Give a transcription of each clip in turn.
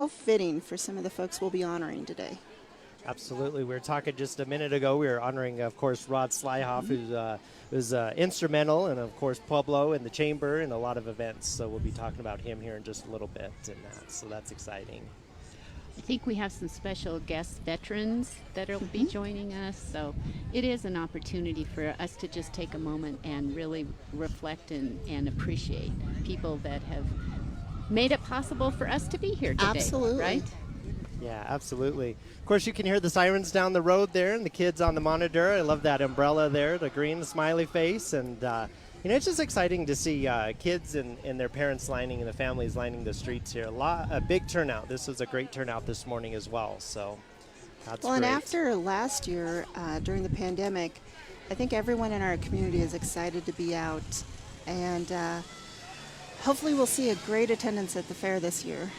how fitting for some of the folks we'll be honoring today. Absolutely. We were talking just a minute ago. We were honoring, of course, Rod SLYHOFF, who was instrumental, and, of course, Pueblo and the Chamber and a lot of events. So we'll be talking about him here in just a little bit, and so that's exciting. I think we have some special guest veterans that will be joining us. So it is an opportunity for us to just take a moment and really reflect and appreciate people that have made it possible for us to be here today. Absolutely. Right? Yeah, absolutely. Of course, you can hear the sirens down the road there and the kids on the monitor. I love that umbrella there, the green smiley face. And, you know, it's just exciting to see kids and their parents lining and the families lining the streets here. A big turnout. This was a great turnout this morning as well. So that's well, great. And after last year, during the pandemic, I think everyone in our community is excited to be out. And hopefully we'll see a great attendance at the fair this year.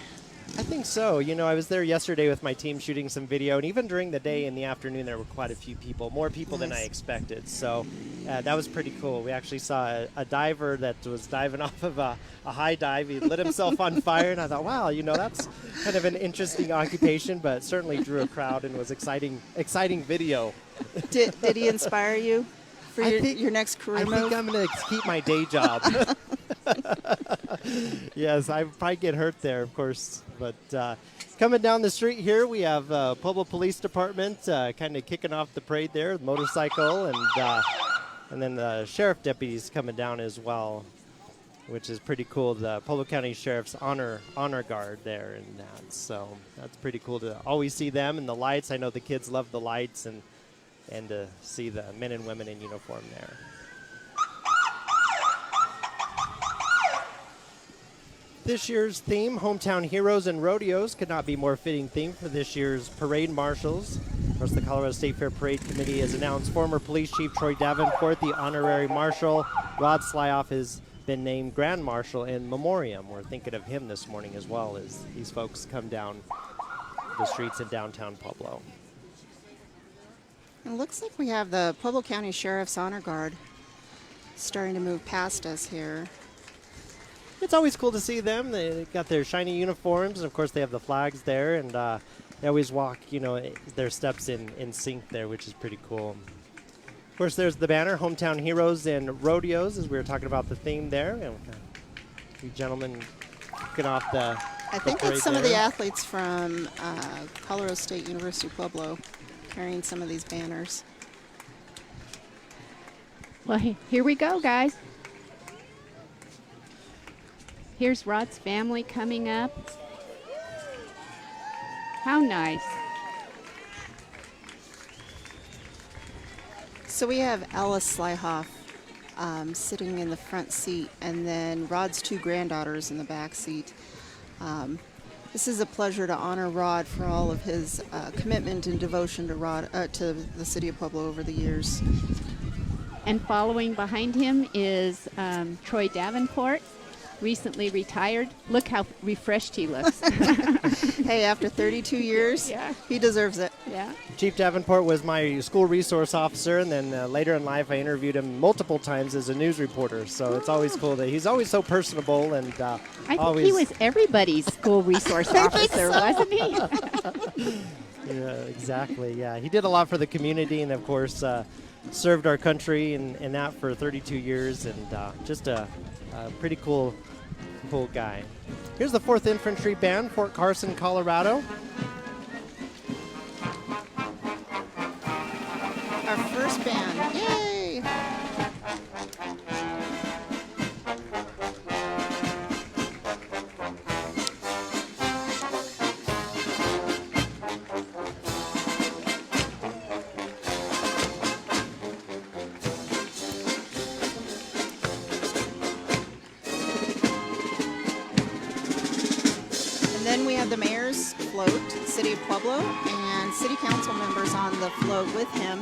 I think so. You know, I was there yesterday with my team shooting some video, and even during the day in the afternoon, there were quite a few people, more people than I expected. So that was pretty cool. We actually saw a diver that was diving off of a high dive. He lit himself on fire, and I thought, wow, you know, that's kind of an interesting occupation, but certainly drew a crowd and was exciting video. Did he inspire you for your next career move? I think I'm going to keep my day job. Yes, I probably get hurt there, of course. But coming down the street here, we have Pueblo Police Department kind of kicking off the parade there, the motorcycle, and then the sheriff deputies coming down as well, which is pretty cool. The Pueblo County Sheriff's Honor Guard there, and so that's pretty cool to always see them and the lights. I know the kids love the lights and to see the men and women in uniform there. This year's theme, Hometown Heroes and Rodeos, could not be more fitting theme for this year's parade marshals. Of course, the Colorado State Fair Parade Committee has announced former Police Chief Troy Davenport, the honorary marshal. Rod SLYHOFF has been named Grand Marshal in memoriam. We're thinking of him this morning as well as these folks come down the streets in downtown Pueblo. It looks like we have the Pueblo County Sheriff's Honor Guard starting to move past us here. It's always cool to see them. They got their shiny uniforms, and of course they have the flags there, and they always walk, you know, their steps in sync there, which is pretty cool. Of course, there's the banner, Hometown Heroes and Rodeos, as we were talking about the theme there. And a few gentlemen kicking off the I think it's some of the athletes from Colorado State University Pueblo carrying some of these banners. Well, here we go, guys. Here's Rod's family coming up. How nice. So we have Alice SLYHOFF sitting in the front seat, and then Rod's two granddaughters in the back seat. This is a pleasure to honor Rod for all of his commitment and devotion to the city of Pueblo over the years. And following behind him is Troy Davenport, recently retired. Look how refreshed he looks. Hey, after 32 years, yeah, he deserves it. Yeah. Chief Davenport was my school resource officer, and then later in life I interviewed him multiple times as a news reporter. So it's always cool that he's always so personable and I think he was everybody's school resource officer, wasn't he? Yeah, exactly. Yeah, he did a lot for the community, and of course served our country and that for 32 years, and just a pretty cool guy. Here's the 4th Infantry Band, Fort Carson, Colorado. Our first band. Yay! Then we have the mayor's float, City of Pueblo, and city council members on the float with him.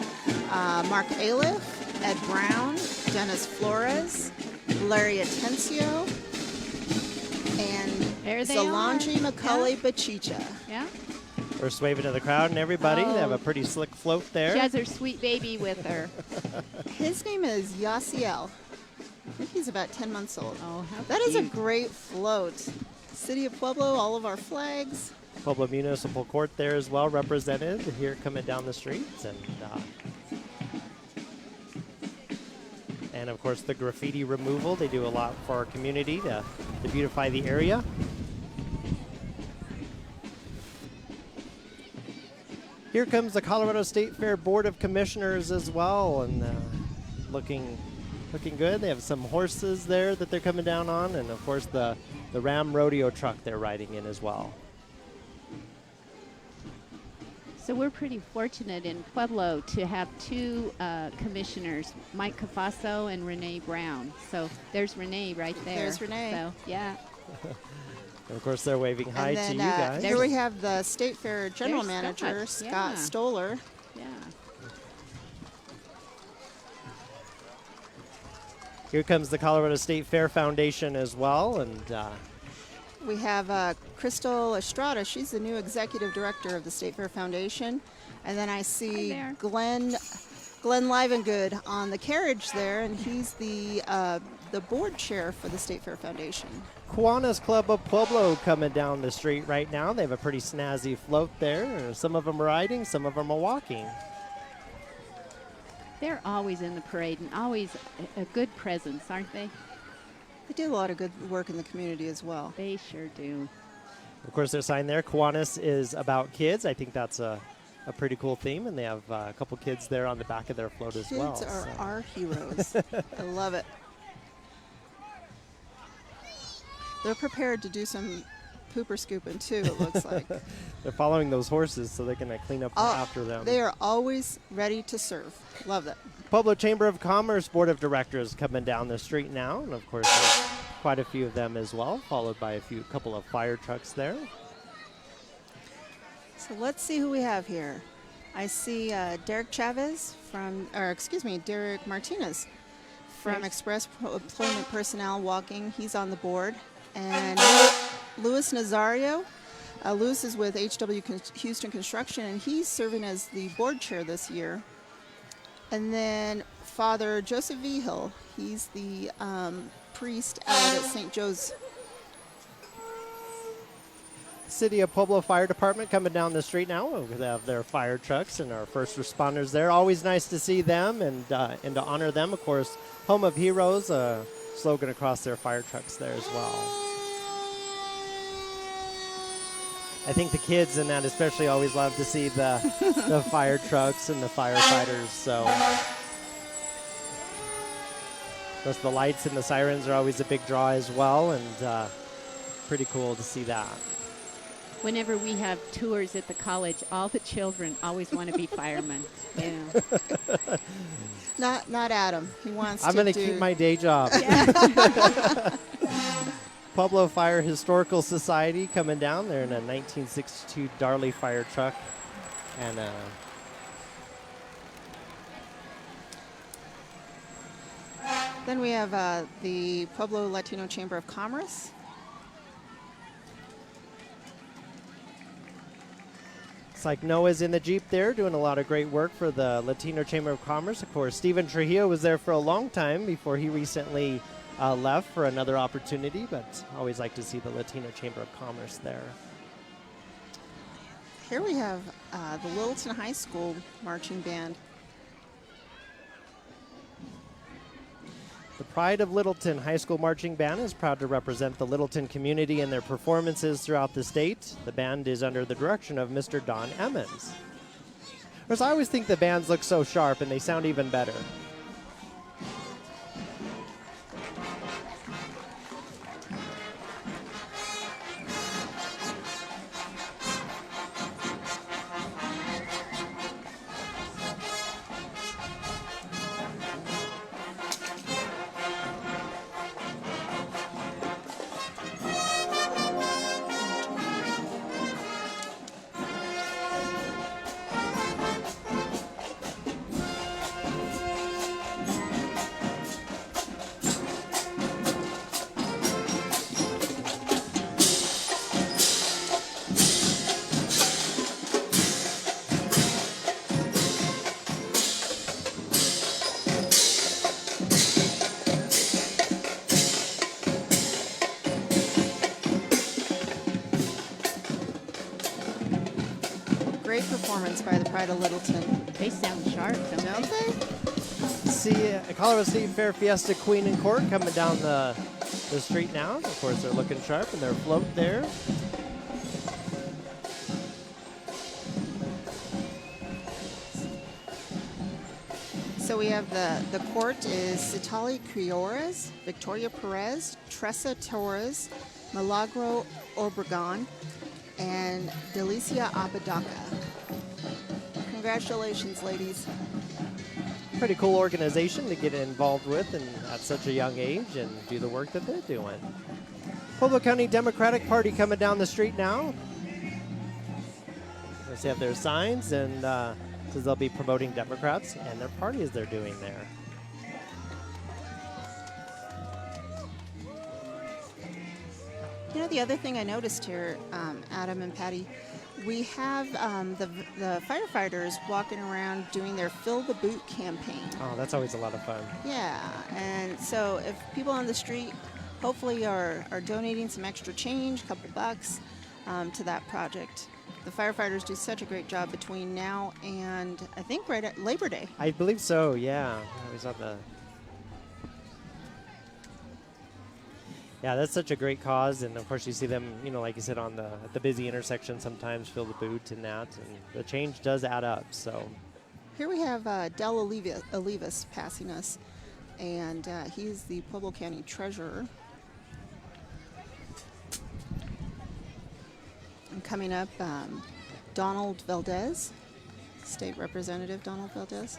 Mark Aliff, Ed Brown, Dennis Flores, Larry Atencio, and Solange McCulley Bachicha. Yeah. We're waving to the crowd and everybody. They have a pretty slick float there. She has her sweet baby with her. His name is Yasiel. I think he's about 10 months old. Oh, how That is cute. a great float. City of Pueblo, all of our flags. Pueblo Municipal Court there as well represented here coming down the streets. And of course the graffiti removal. They do a lot for our community to beautify the area. Here comes the Colorado State Fair Board of Commissioners as well, and looking good. They have some horses there that they're coming down on, and of course the Ram rodeo truck they're riding in as well. So we're pretty fortunate in Pueblo to have two commissioners, Mike Cafaso and Renee Brown. So there's Renee right there. There's Renee. So, yeah. And of course, they're waving hi and then, to you guys. Here we have the State Fair General There's Manager, Scott. Scott Yeah. Stoller. Yeah. Here comes the Colorado State Fair Foundation as well, and We have Crystal Estrada. She's the new executive director of the State Fair Foundation. And then I see Hi there. Glenn Livengood on the carriage there, and he's the board chair for the State Fair Foundation. Kiwanis Club of Pueblo coming down the street right now. They have a pretty snazzy float there. Some of them are riding, some of them are walking. They're always in the parade and always a good presence, aren't they? They do a lot of good work in the community as well. They sure do. Of course, their sign there, Kiwanis is about kids. I think that's a pretty cool theme, and they have a couple kids there on the back of their float as well. Kids are so. our heroes. I love it. They're prepared to do some pooper scooping too, it looks like. They're following those horses so they can clean up after them. They are always ready to serve. Love that. Pueblo Chamber of Commerce Board of Directors coming down the street now, and of course there's quite a few of them as well, followed by a couple of fire trucks there. So let's see who we have here. I see Derek Martinez from Express Employment Personnel walking. He's on the board. And Luis Nazario. Luis is with HW Houston Construction, and he's serving as the board chair this year. And then Father Joseph Vigil. He's the priest out at St. Joe's. City of Pueblo Fire Department coming down the street now. We have their fire trucks and our first responders there. Always nice to see them and to honor them. Of course, Home of Heroes, slogan across their fire trucks there as well. I think the kids in that especially always love to see the fire trucks and the firefighters. So, of course, the lights and the sirens are always a big draw as well, and pretty cool to see that. Whenever we have tours at the college, all the children always want to be firemen. Yeah. Not Adam. He wants I'm to going to keep my day job. Pueblo Fire Historical Society coming down there in a 1962 Darley fire truck. And Then we have the Pueblo Latino Chamber of Commerce. it's like Noah's in the Jeep there doing a lot of great work for the Latino Chamber of Commerce. Of course, Stephen Trujillo was there for a long time before he recently left for another opportunity, but always like to see the Latino Chamber of Commerce there. Here we have the Littleton High School Marching Band. The Pride of Littleton High School Marching Band is proud to represent the Littleton community in their performances throughout the state. The band is under the direction of Mr. Don Emmons. Of course, I always think the bands look so sharp and they sound even better. Great performance by the Pride of Littleton. They sound sharp, don't they? See Colorado State Fair Fiesta Queen and Court coming down the street now. Of course, they're looking sharp in their float there. So we have the court is Citali Criores, Victoria Perez, Tressa Torres, Milagro Obregon, and Delicia Apodaca. Congratulations, ladies. Pretty cool organization to get involved with and at such a young age and do the work that they're doing. Pueblo County Democratic Party coming down the street now. They have their signs and says they'll be promoting Democrats and their parties they're doing there. You know, the other thing I noticed here, Adam and Patty, we have the firefighters walking around doing their Fill the Boot campaign. Oh, that's always a lot of fun. Yeah, and so if people on the street hopefully are donating some extra change, a couple bucks, to that project. The firefighters do such a great job between now and I think right at Labor Day. I believe so, yeah. I was on the... Yeah, that's such a great cause, and of course you see them, you know, like you said, on at the busy intersection sometimes, Fill the Boot and that, and the change does add up, so. Here we have Del Olivas passing us, and he's the Pueblo County Treasurer. And coming up, Donald Valdez, State Representative Donald Valdez.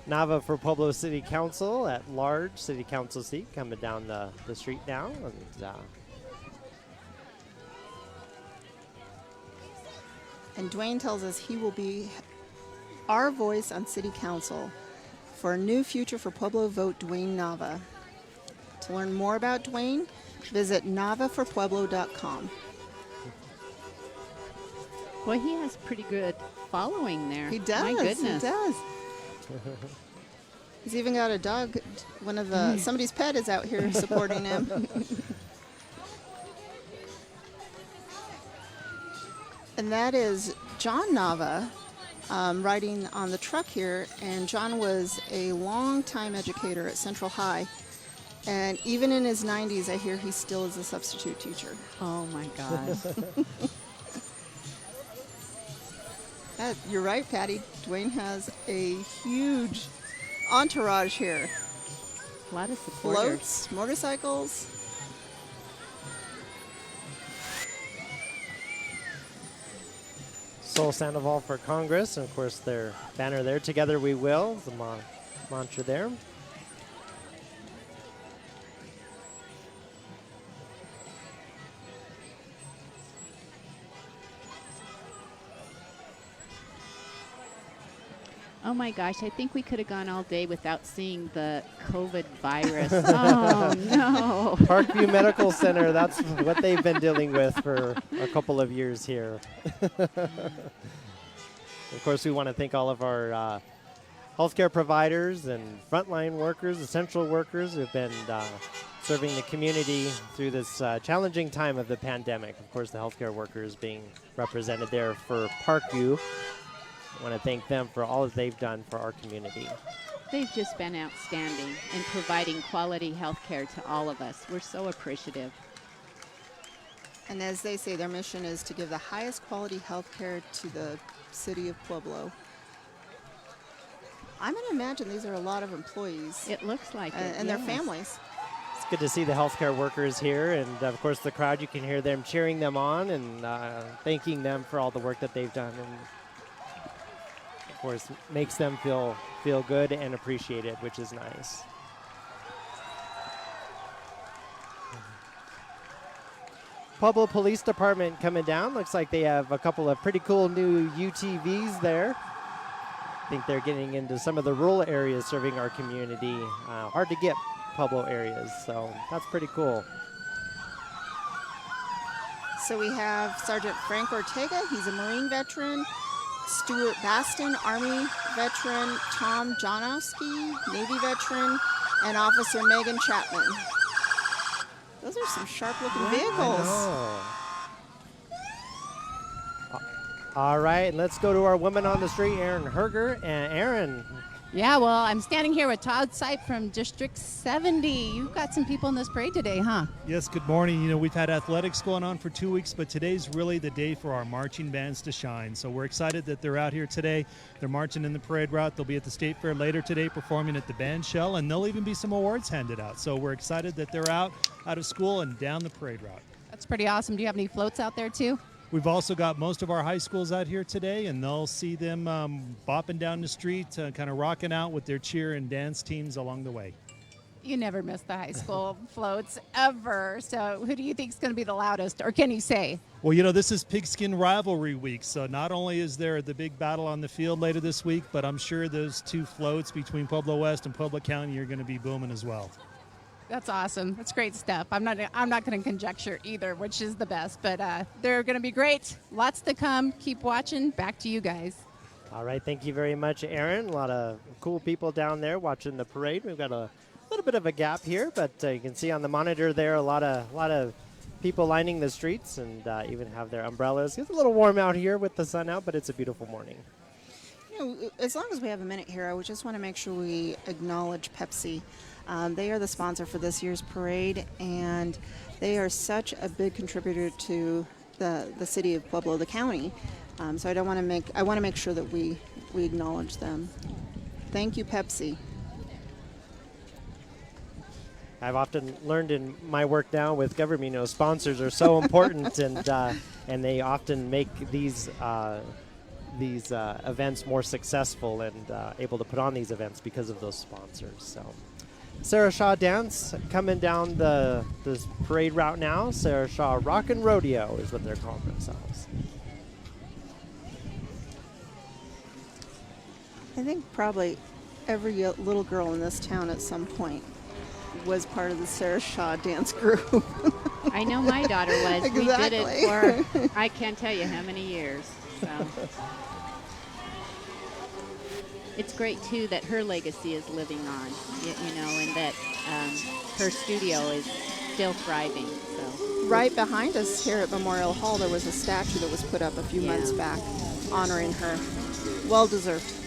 Nava for Pueblo City Council at large, City Council seat coming down the street now. And Dwayne tells us he will be our voice on City Council for a new future for Pueblo. Vote Dwayne Nava. To learn more about Dwayne, visit navaforpueblo.com. Well, he has pretty good following there. He does. My goodness. He does. He's even got a dog. One of the somebody's pet is out here supporting him. And that is John Nava riding on the truck here. And John was a long-time educator at Central High. And even in his 90s, I hear he still is a substitute teacher. Oh, my God. You're right, Patty. Dwayne has a huge entourage here. A lot of supporters. Floats, motorcycles. Sol Sandoval for Congress, and of course their banner there, Together We Will, the mantra there. Oh my gosh, I think we could have gone all day without seeing the COVID virus. Oh no. Parkview Medical Center, that's what they've been dealing with for a couple of years here. Of course, we want to thank all of our healthcare providers and frontline workers, essential workers who have been serving the community through this challenging time of the pandemic. Of course, the healthcare workers being represented there for Parkview. I want to thank them for all that they've done for our community. They've just been outstanding in providing quality health care to all of us. We're so appreciative. And as they say, their mission is to give the highest quality health care to the city of Pueblo. I'm going to imagine these are a lot of employees. It looks like it. And their families. It's good to see the healthcare workers here, and of course the crowd, you can hear them cheering them on and thanking them for all the work that they've done. And of course, makes them feel good and appreciated, which is nice. Pueblo Police Department coming down. Looks like they have a couple of pretty cool new UTVs there. I think they're getting into some of the rural areas serving our community. Hard to get Pueblo areas, so that's pretty cool. So we have Sergeant Frank Ortega. He's a Marine veteran. Stuart Baston, Army veteran. Tom Janowski, Navy veteran. And Officer Megan Chapman. Those are some sharp-looking vehicles. All right, let's go to our woman on the street, Erin Herger. And Erin. Yeah, well, I'm standing here with Todd Sipe from District 70. You've got some people in this parade today, huh? Yes, good morning. You know, we've had athletics going on for 2 weeks, but today's really the day for our marching bands to shine. So we're excited that they're out here today. They're marching in the parade route. They'll be at the State Fair later today performing at the band shell, and there'll even be some awards handed out. So we're excited that they're out of school and down the parade route. That's pretty awesome. Do you have any floats out there, too? We've also got most of our high schools out here today, and they'll see them bopping down the street, kind of rocking out with their cheer and dance teams along the way. You never miss the high school floats ever. So who do you think is going to be the loudest, or can you say? Well, you know, this is Pigskin Rivalry Week, so not only is there the big battle on the field later this week, but I'm sure those two floats between Pueblo West and Pueblo County are going to be booming as well. That's awesome. That's great stuff. I'm not going to conjecture either, which is the best, but they're going to be great. Lots to come. Keep watching. Back to you guys. All right, thank you very much, Erin. A lot of cool people down there watching the parade. We've got a little bit of a gap here, but you can see on the monitor there a lot of people lining the streets and even have their umbrellas. It's a little warm out here with the sun out, but it's a beautiful morning. You know, as long as we have a minute here, I would just want to make sure we acknowledge Pepsi. They are the sponsor for this year's parade, and they are such a big contributor to the city of Pueblo, the county. So I want to make sure that we acknowledge them. Thank you, Pepsi. I've often learned in my work now with government, you know, sponsors are so important, and they often make these events more successful and able to put on these events because of those sponsors. So. Sarah Shaw Dance coming down this parade route now. Sarah Shaw Rockin' Rodeo is what they're calling themselves. I think probably every little girl in this town at some point was part of the Sarah Shaw dance group. I know my daughter was. Exactly. We did it for, I can't tell you how many years. So. It's great, too, that her legacy is living on, you know, and that her studio is still thriving. So. Right behind us here at Memorial Hall, there was a statue that was put up a few months back honoring her. Well deserved.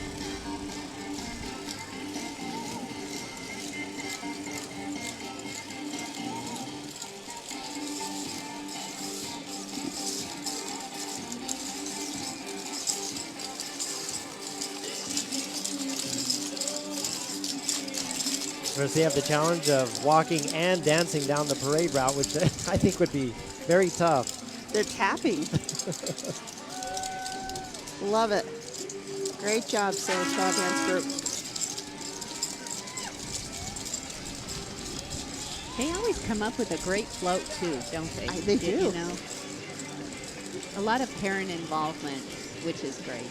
First, they have the challenge of walking and dancing down the parade route, which I think would be very tough. They're tapping. Love it. Great job, Sarah Shaw Dance Group. They always come up with a great float, too, don't they? They do. You know, a lot of parent involvement, which is great.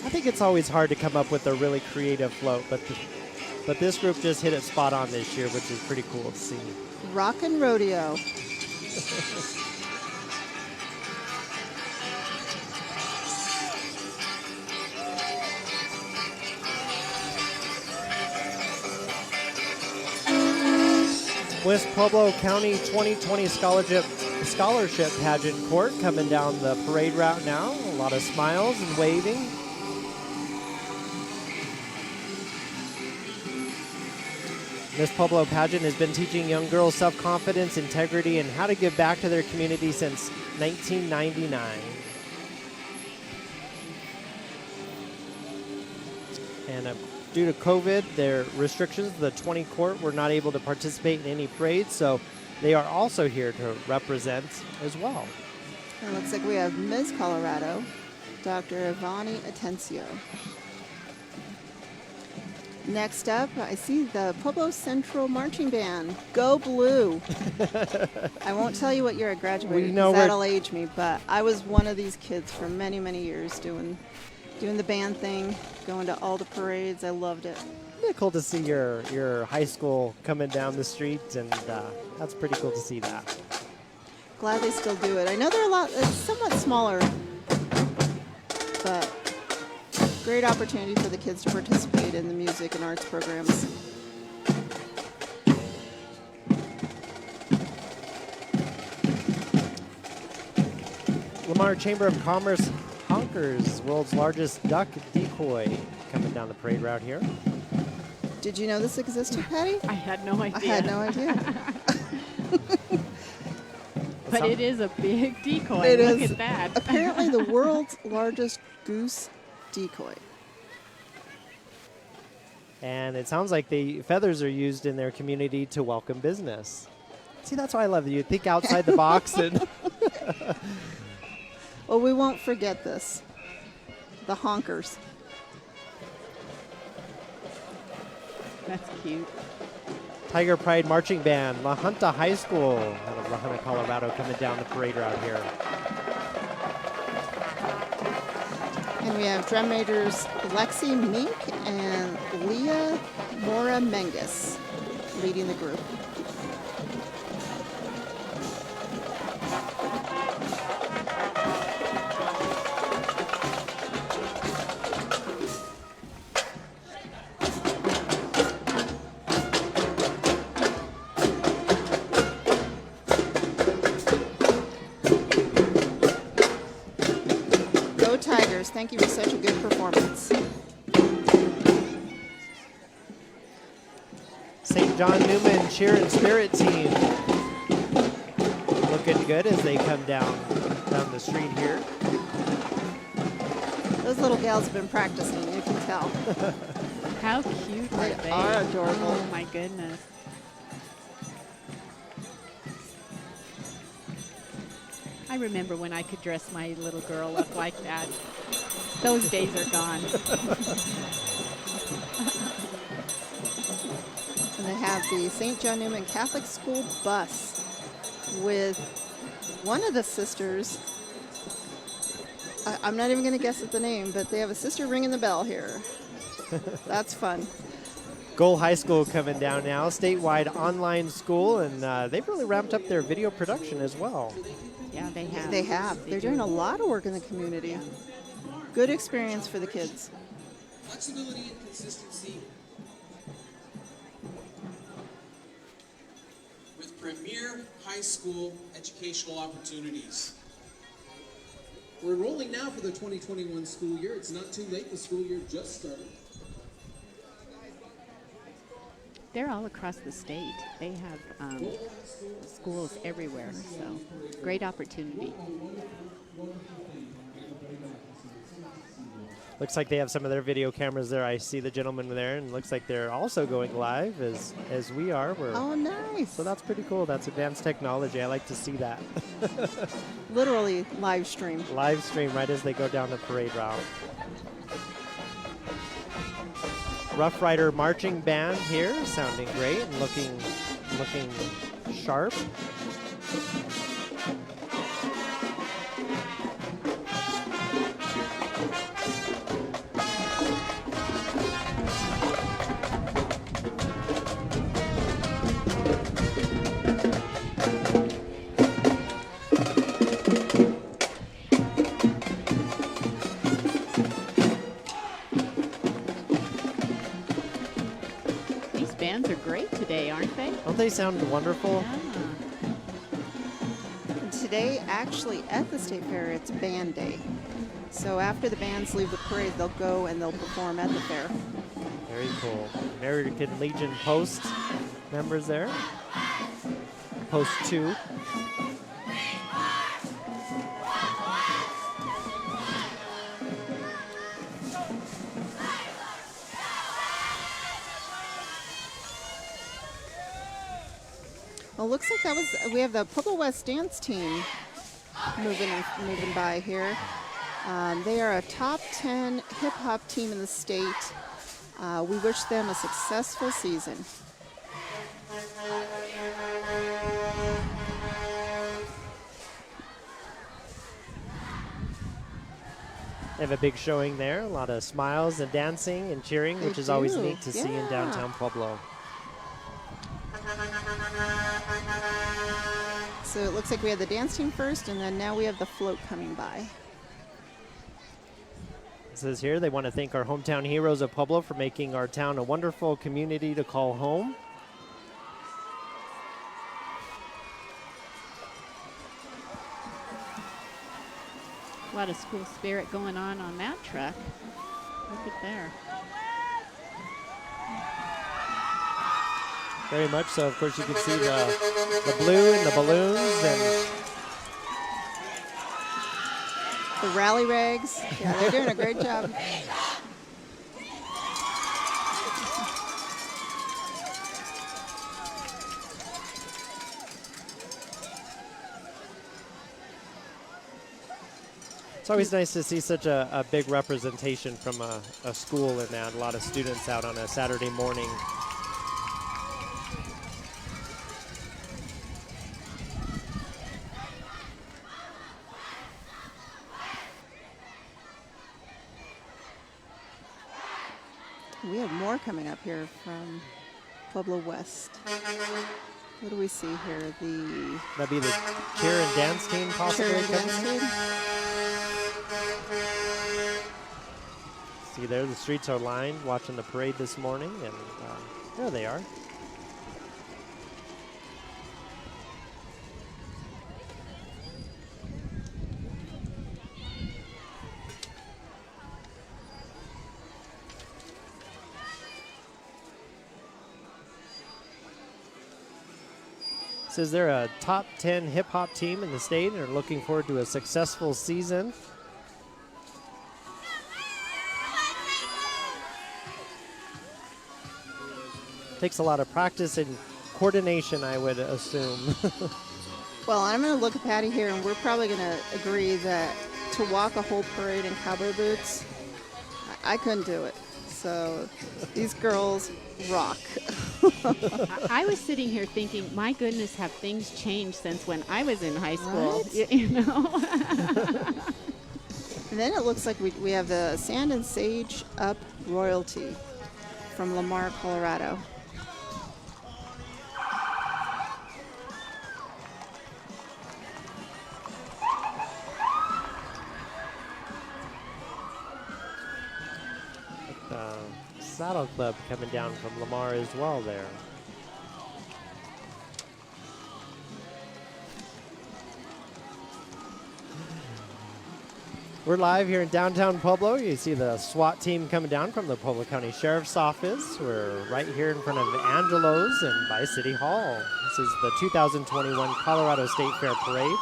I think it's always hard to come up with a really creative float, but this group just hit it spot on this year, which is pretty cool to see. Rockin' Rodeo. West Pueblo County 2020 Scholarship Pageant Court coming down the parade route now. A lot of smiles and waving. Miss Pueblo pageant has been teaching young girls self-confidence, integrity, and how to give back to their community since 1999. And due to COVID, their restrictions, the 20 court were not able to participate in any parades, so they are also here to represent as well. It looks like we have Ms. Colorado, Dr. Ivani Atencio. Next up, I see the Pueblo Central Marching Band. Go Blue. I won't tell you what year I graduated, because that'll age me, but I was one of these kids for many, many years doing the band thing, going to all the parades. I loved it. Pretty cool to see your high school coming down the street, and that's pretty cool to see that. Glad they still do it. I know they're it's somewhat smaller, but great opportunity for the kids to participate in the music and arts programs. Lamar Chamber of Commerce Honkers, world's largest duck decoy, coming down the parade route here. Did you know this existed, Patty? I had no idea. I had no idea. But it is a big decoy. It Look is at that. apparently the world's largest goose decoy. And it sounds like the feathers are used in their community to welcome business. See, that's why I love you. Think outside the box. And Well, we won't forget this. The honkers. That's cute. Tiger Pride Marching Band, La Junta High School out of La Junta, Colorado, coming down the parade route here. And we have drum majors Lexi Mink and Leah Mora Menges leading the group. Go Tigers, thank you for such a good performance. St. John Newman Cheer and Spirit Team looking good as they come down the street here. Those little gals have been practicing, you can tell. How cute are They they? are adorable. Oh my goodness. I remember when I could dress my little girl up like that. Those days are gone. And they have the St. John Newman Catholic School bus with one of the sisters. I'm not even going to guess at the name, but they have a sister ringing the bell here. That's fun. Goal High School coming down now, statewide online school, and they've really ramped up their video production as well. Yeah, they have. They have. They're doing a lot of work in the community. Good experience for the kids. Flexibility and consistency with premier high school educational opportunities. We're enrolling now for the 2021 school year. It's not too late. The school year just started. They're all across the state. They have schools everywhere, so great opportunity. Looks like they have some of their video cameras there. I see the gentleman there, and looks like they're also going live as we are. Oh, nice. So that's pretty cool. That's advanced technology. I like to see that. Literally live stream. Live stream right as they go down the parade route. Rough Rider Marching Band here, sounding great and looking sharp. Bands are great today, aren't they? Don't they sound wonderful? Yeah. And today, actually, at the State Fair, it's Band Day. So after the bands leave the parade, they'll go and they'll perform at the fair. Very cool. American Legion Post members there. Post 2. Well, looks like that was, we have the Pueblo West dance team moving by here. They are a top 10 hip hop team in the state. We wish them a successful season. They have a big showing there. A lot of smiles and dancing and cheering, which is always neat to see in downtown Pueblo. So it looks like we had the dance team first, and then now we have the float coming by. It says here they want to thank our hometown heroes of Pueblo for making our town a wonderful community to call home. A lot of school spirit going on that truck. Look at there. Very much so. Of course, you can see the blue and the balloons and The rally rags. Yeah, they're doing a great job. it's always nice to see such a big representation from a school and that. A lot of students out on a Saturday morning. We have more coming up here from Pueblo West. What do we see here? That'd be the cheer and dance team possibly. Cheer and dance team. See there, the streets are lined watching the parade this morning, and there they are. Says they're a top 10 hip hop team in the state and are looking forward to a successful season. Takes a lot of practice and coordination, I would assume. Well, I'm going to look at Patty here, and we're probably going to agree that to walk a whole parade in cowboy boots, I couldn't do it. So these girls rock. I was sitting here thinking, my goodness, have things changed since when I was in high school? Right? You know? And then it looks like we have the Sand and Sage Up royalty from Lamar, Colorado. Saddle Club coming down from Lamar as well there. We're live here in downtown Pueblo. You see the SWAT team coming down from the Pueblo County Sheriff's Office. We're right here in front of Angelo's and by City Hall. This is the 2021 Colorado State Fair Parade.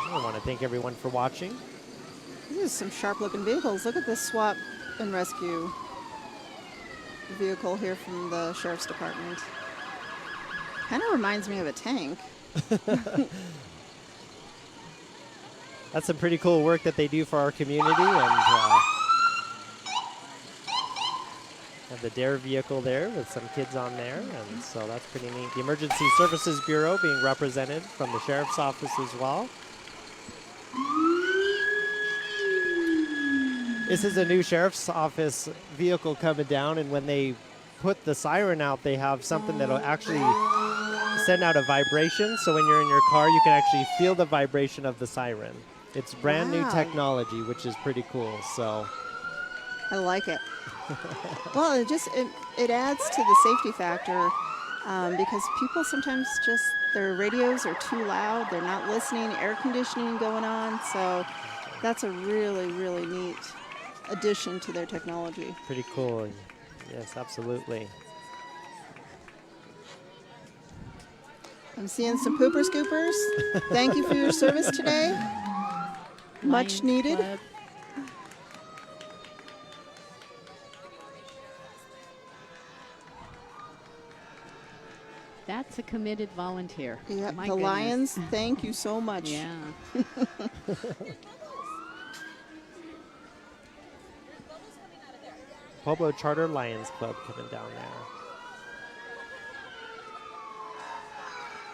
I want to thank everyone for watching. These are some sharp-looking vehicles. Look at this SWAT and rescue vehicle here from the Sheriff's Department. Kind of reminds me of a tank. That's some pretty cool work that they do for our community, and have the DARE vehicle there with some kids on there, and so that's pretty neat. The Emergency Services Bureau being represented from the Sheriff's Office as well. This is a new Sheriff's Office vehicle coming down, and when they put the siren out, they have something that'll actually send out a vibration, so when you're in your car, you can actually feel the vibration of the siren. It's brand new technology, which is pretty cool. So I like it. Well, it adds to the safety factor because people sometimes just their radios are too loud. They're not listening. Air conditioning going on. So that's a really, really neat addition to their technology. Pretty cool. Yes, absolutely. I'm seeing some pooper scoopers. Thank you for your service today. Much needed. Club. That's a committed volunteer. Yep, My the goodness. Lions, thank you so much. Yeah. Pueblo Charter Lions Club coming down there.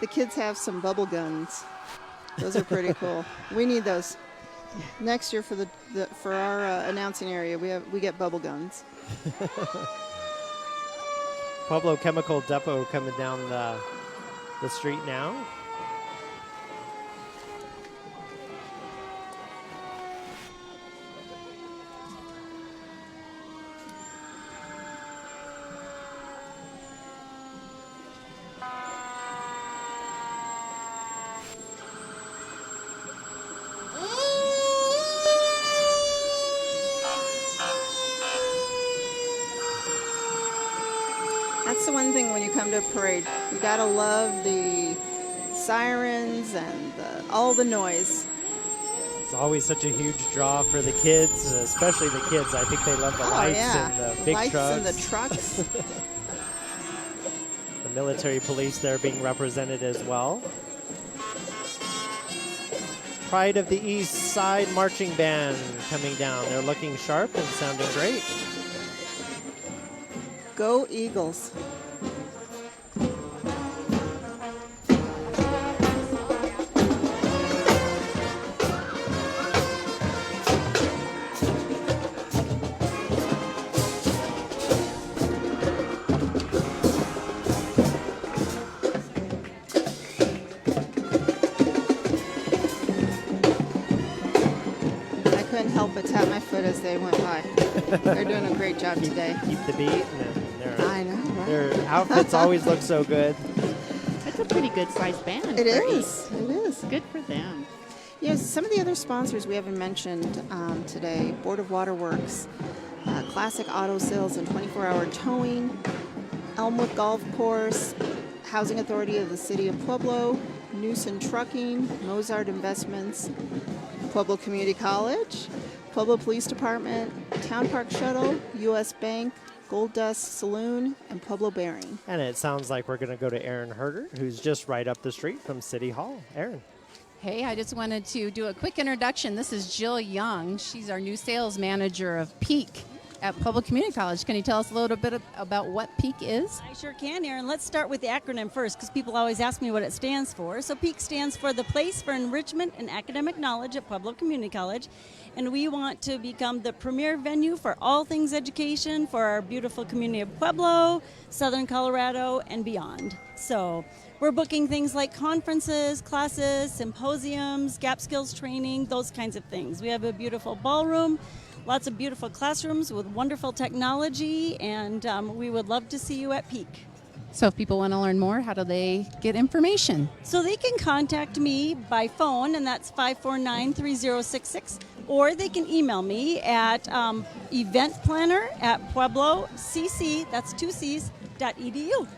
The kids have some bubble guns. Those are pretty cool. We need those. Next year for our announcing area, we get bubble guns. Pueblo Chemical Depot coming down the street now. That's the one thing when you come to a parade. You gotta love the sirens and all the noise. It's always such a huge draw for the kids, especially the kids. I think they love the lights and the big lights trucks. and the trucks. The military police there being represented as well. Pride of the East Side Marching Band coming down. They're looking sharp and sounding great. Go Eagles. I couldn't help but tap my foot as they went by. They're doing a great job today. Keep the beat. And I know, right? their outfits always look so good. It's a pretty good sized band. It for is. It is. East. Good for them. Yes, some of the other sponsors we haven't mentioned today: Board of Waterworks, Classic Auto Sales and 24-hour towing, Elmwood Golf Course, Housing Authority of the City of Pueblo, Newson Trucking, Mozart Investments, Pueblo Community College, Pueblo Police Department, Town Park Shuttle, U.S. Bank, Gold Dust Saloon, and Pueblo Bearing. And it sounds like we're going to go to Aaron Herger, who's just right up the street from City Hall. Aaron. Hey, I just wanted to do a quick introduction. This is Jill Young. She's our new sales manager of Peak at Pueblo Community College. Can you tell us a little bit about what Peak is? I sure can, Aaron. Let's start with the acronym first because people always ask me what it stands for. So PEAK stands for the Place for Enrichment and Academic Knowledge at Pueblo Community College. And we want to become the premier venue for all things education for our beautiful community of Pueblo, Southern Colorado, and beyond. So we're booking things like conferences, classes, symposiums, gap skills training, those kinds of things. We have a beautiful ballroom, lots of beautiful classrooms with wonderful technology, and we would love to see you at Peak. So if people want to learn more, how do they get information? So they can contact me by phone, and that's 549-3066, or they can email me at eventplanner@pueblocc, that's 2C's.edu.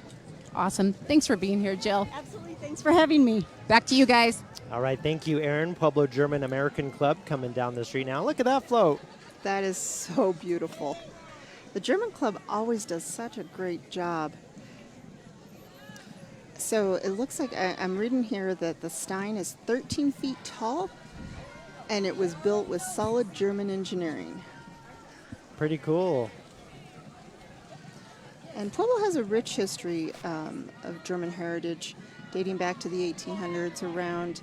Awesome. Thanks for being here, Jill. Absolutely. Thanks for having me. Back to you guys. All right, thank you, Aaron. Pueblo German American Club coming down the street now. Look at that float. That is so beautiful. The German Club always does such a great job. So it looks like I'm reading here that the Stein is 13 feet tall, and it was built with solid German engineering. Pretty cool. And Pueblo has a rich history of German heritage dating back to the 1800s around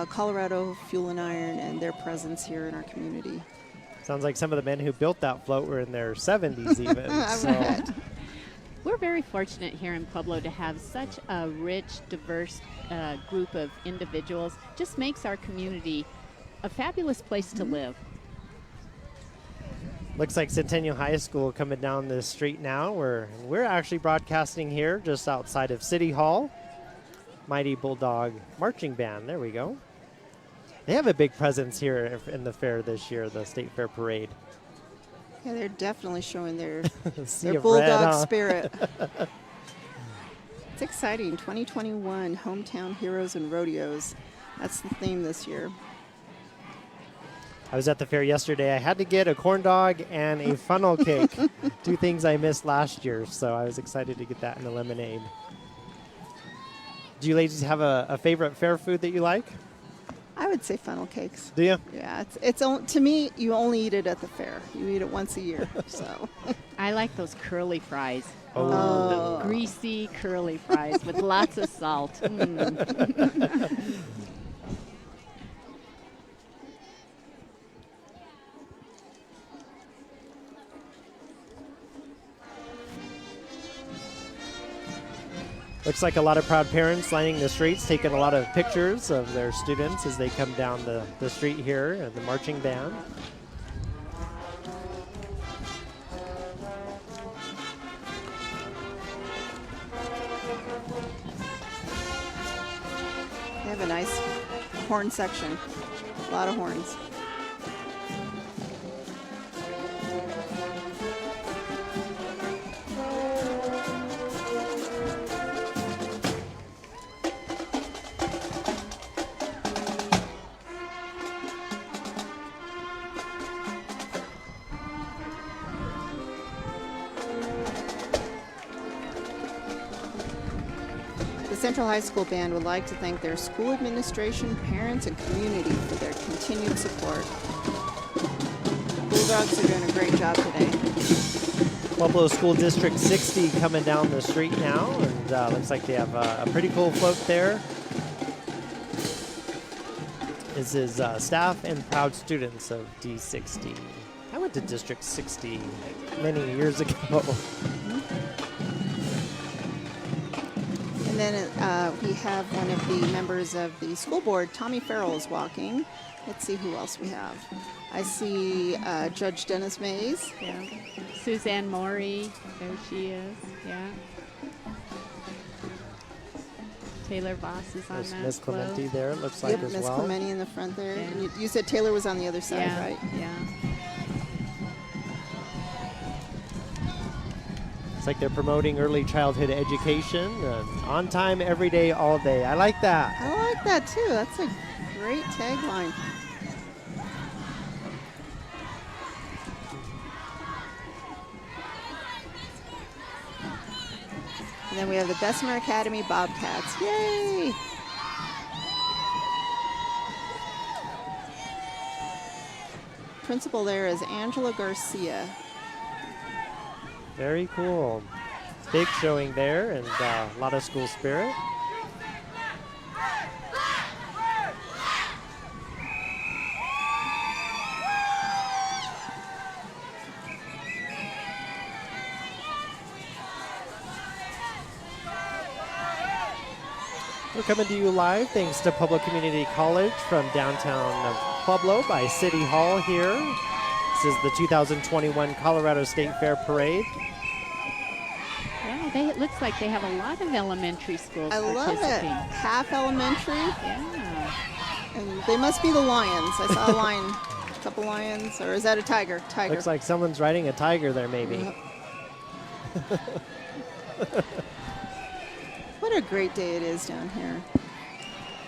Colorado Fuel and Iron and their presence here in our community. Sounds like some of the men who built that float were in their 70s even. So. We're very fortunate here in Pueblo to have such a rich, diverse group of individuals. Just makes our community a fabulous place to live. Looks like Centennial High School coming down the street now. We're actually broadcasting here just outside of City Hall. Mighty Bulldog Marching Band. There we go. They have a big presence here in the fair this year, the State Fair Parade. Yeah, they're definitely showing their Sea of Bulldog red, huh? spirit. It's exciting. 2021 Hometown Heroes and Rodeos. That's the theme this year. I was at the fair yesterday. I had to get a corn dog and a funnel cake. Two things I missed last year, so I was excited to get that in a lemonade. Do you ladies have a favorite fair food that you like? I would say funnel cakes. Do you? Yeah, to me, you only eat it at the fair. You eat it once a year, so. I like those curly fries. Oh. The greasy curly fries with lots of salt. Mm. Looks like a lot of proud parents lining the streets, taking a lot of pictures of their students as they come down the street here and the marching band. They have a nice horn section, a lot of horns. The Central High School Band would like to thank their school administration, parents, and community for their continued support. Bulldogs are doing a great job today. Pueblo School District 60 coming down the street now, and looks like they have a pretty cool float there. This is staff and proud students of D60. I went to District 60 many years ago. And then we have one of the members of the school board, Tommy Farrell, is walking. Let's see who else we have. I see Judge Dennis Mays. Yeah. Suzanne Morey, there she is. Yeah. Taylor Voss is on There's that Miss float. Clementi there, it looks like, Yep, as Miss well. Clementi in the front there. Yeah. And you said Taylor was on the other side, Yeah, right? yeah. It's like they're promoting early childhood education, on time, every day, all day. I like that. I like that too. That's a great tagline. And then we have the Bessemer Academy Bobcats. Yay! Principal there is Angela Garcia. Very cool. Big showing there, and a lot of school spirit. We're coming to you live thanks to Pueblo Community College from downtown Pueblo by City Hall here. This is the 2021 Colorado State Fair Parade. Yeah, it looks like they have a lot of elementary schools I love it. participating. Half elementary, Yeah. and they must be the lions. I saw a lion, a couple lions, or is that a tiger? Tiger. Looks like someone's riding a tiger there, maybe. What a great day it is down here.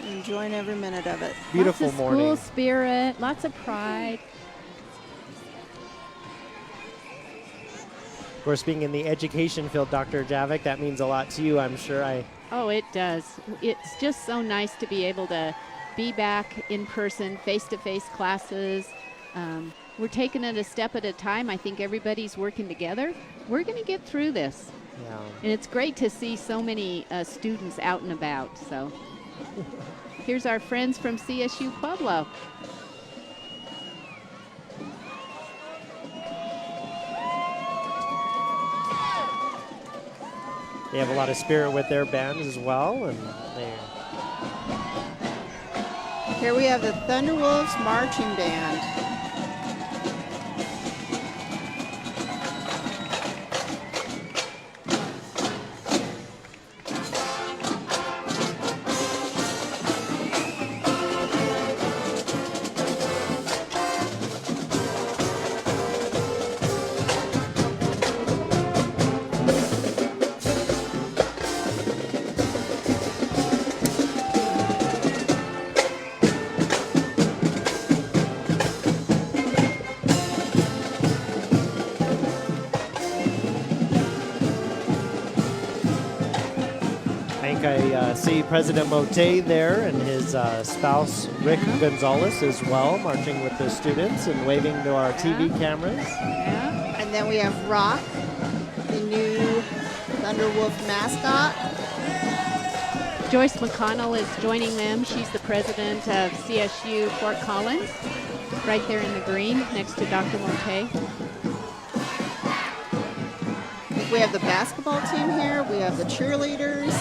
Enjoying every minute of it. Beautiful lots of morning. School spirit, lots of pride. Of course, being in the education field, Dr. Javik, that means a lot to you, I'm sure. Oh, it does. It's just so nice to be able to be back in person, face-to-face classes. We're taking it a step at a time. I think everybody's working together. We're going to get through this. Yeah. And it's great to see so many students out and about. So here's our friends from CSU Pueblo. They have a lot of spirit with their band as well, and Here we have the Thunderwolves Marching Band. I see President Mote there and his spouse, Rick Gonzalez, as well, marching with the students and waving to our TV cameras. Yeah. And then we have Rock, the new Thunderwolf mascot. Joyce McConnell is joining them. She's the president of CSU Fort Collins, right there in the green next to Dr. Mote. We have the basketball team here. We have the cheerleaders.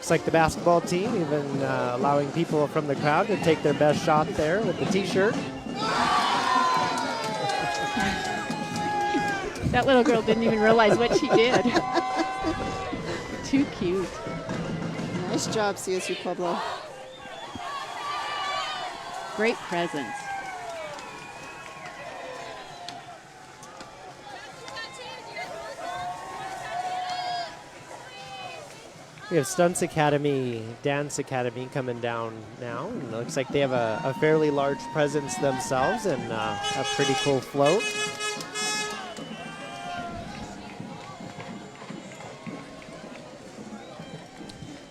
looks like the basketball team, even allowing people from the crowd to take their best shot there with the T-shirt. That little girl didn't even realize what she did. Too cute. Nice job, CSU Pueblo. Great presence. We have STUNTZ Academy, Dance Academy coming down now. And it looks like they have a fairly large presence themselves and a pretty cool float.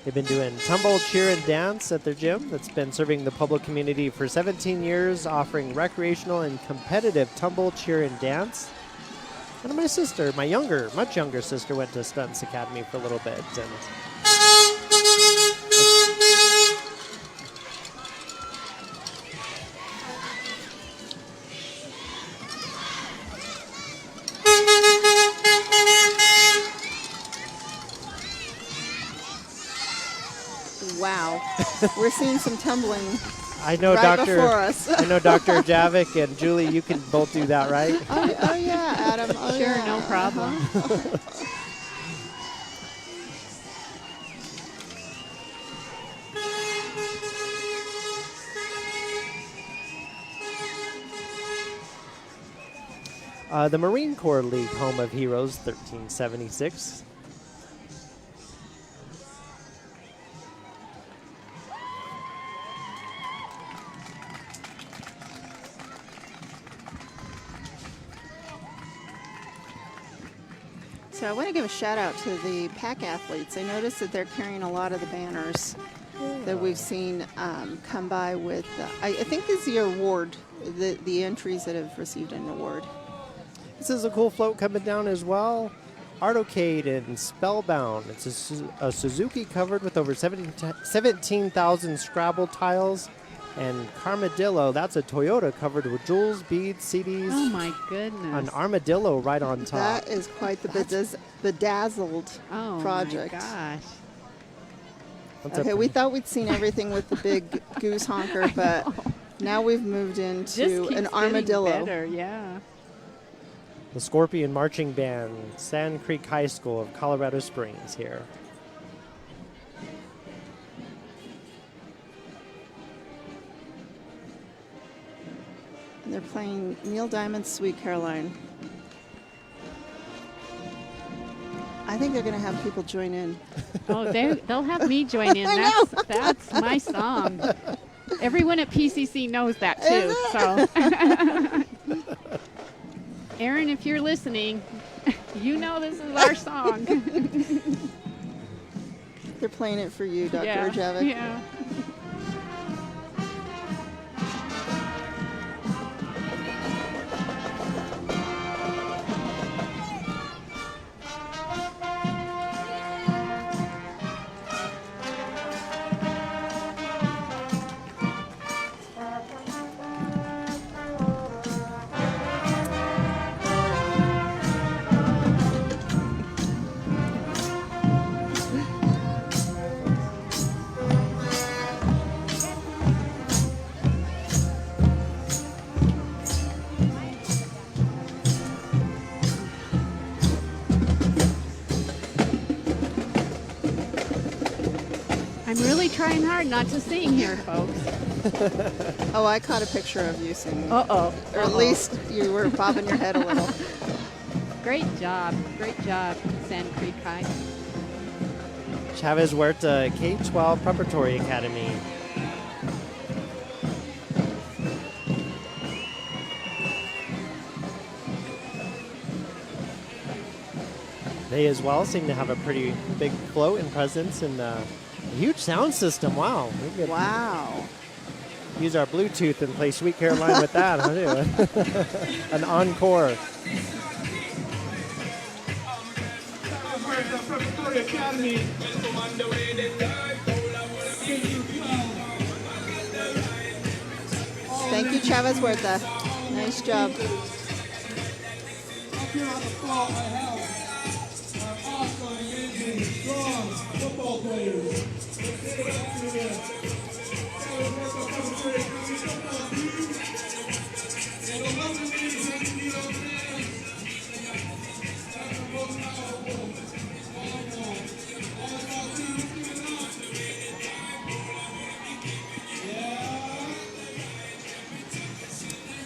They've been doing tumble, cheer, and dance at their gym that's been serving the Pueblo community for 17 years, offering recreational and competitive tumble, cheer, and dance. And my sister, much younger sister, went to STUNTZ Academy for a little bit. And Wow. We're seeing some tumbling I know right before us. I know Dr. Javik and Julie, you can both do that, right? Oh yeah, Adam. Oh, Sure, yeah. no problem. The Marine Corps League, home of Heroes, 1376. So I want to give a shout out to the PAC athletes. I noticed that they're carrying a lot of the banners that we've seen come by with, I think this is the award, the entries that have received an award. This is a cool float coming down as well. Artocade and Spellbound. It's a Suzuki covered with over 17,000 Scrabble tiles. And Carmadillo, that's a Toyota covered with jewels, beads, CDs. Oh my goodness. An armadillo right on top. That is quite the bedazzled project. Oh my gosh. That's Okay, we thought we'd seen everything with the big goose honker, but now we've moved Just into keeps an getting armadillo. better, yeah. The Scorpion Marching Band, Sand Creek High School of Colorado Springs here. And they're playing Neil Diamond's Sweet Caroline. I think they're going to have people join in. Oh, they'll have me join in. That's my song. Everyone at PCC knows that too. So, Aaron, if you're listening, you know this is our song. They're playing it for you, Dr. Yeah, Javik. yeah. I'm really trying hard not to sing here, folks. Oh, I caught a picture of you singing. Uh-oh. Or at least you were bobbing your head a little. Great job, Sand Creek High. Chavez Huerta K-12 Preparatory Academy. They as well seem to have a pretty big float and presence and a huge sound system. Wow. We could Wow. use our Bluetooth and play Sweet Caroline with that, huh? An encore. Thank you, Chavez Huerta. Nice job. Up here on the floor, I have our awesome, amazing, strong football players.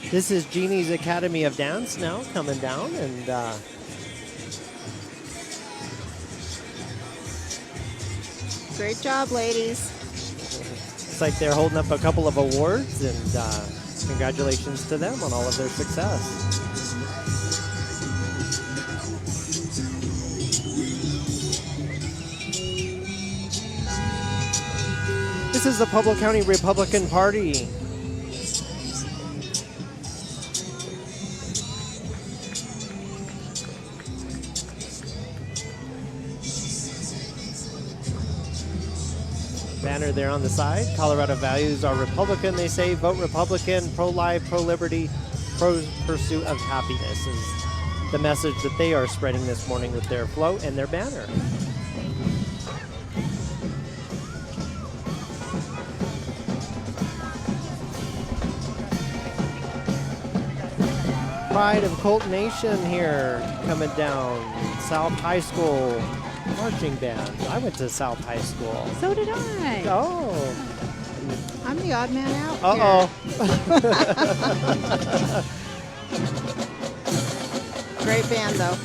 This is Jeannie's Academy of Dance now coming down, and Great job, ladies. it's like they're holding up a couple of awards, and congratulations to them on all of their success. This is the Pueblo County Republican Party. Banner there on the side. Colorado values are Republican, they say. Vote Republican, pro-life, pro-liberty, pro-pursuit of happiness is the message that they are spreading this morning with their float and their banner. Pride of Colt Nation here coming down. South High School marching band. I went to South High School. So did I. Oh. I'm the odd man out. Uh-oh. Great band, though.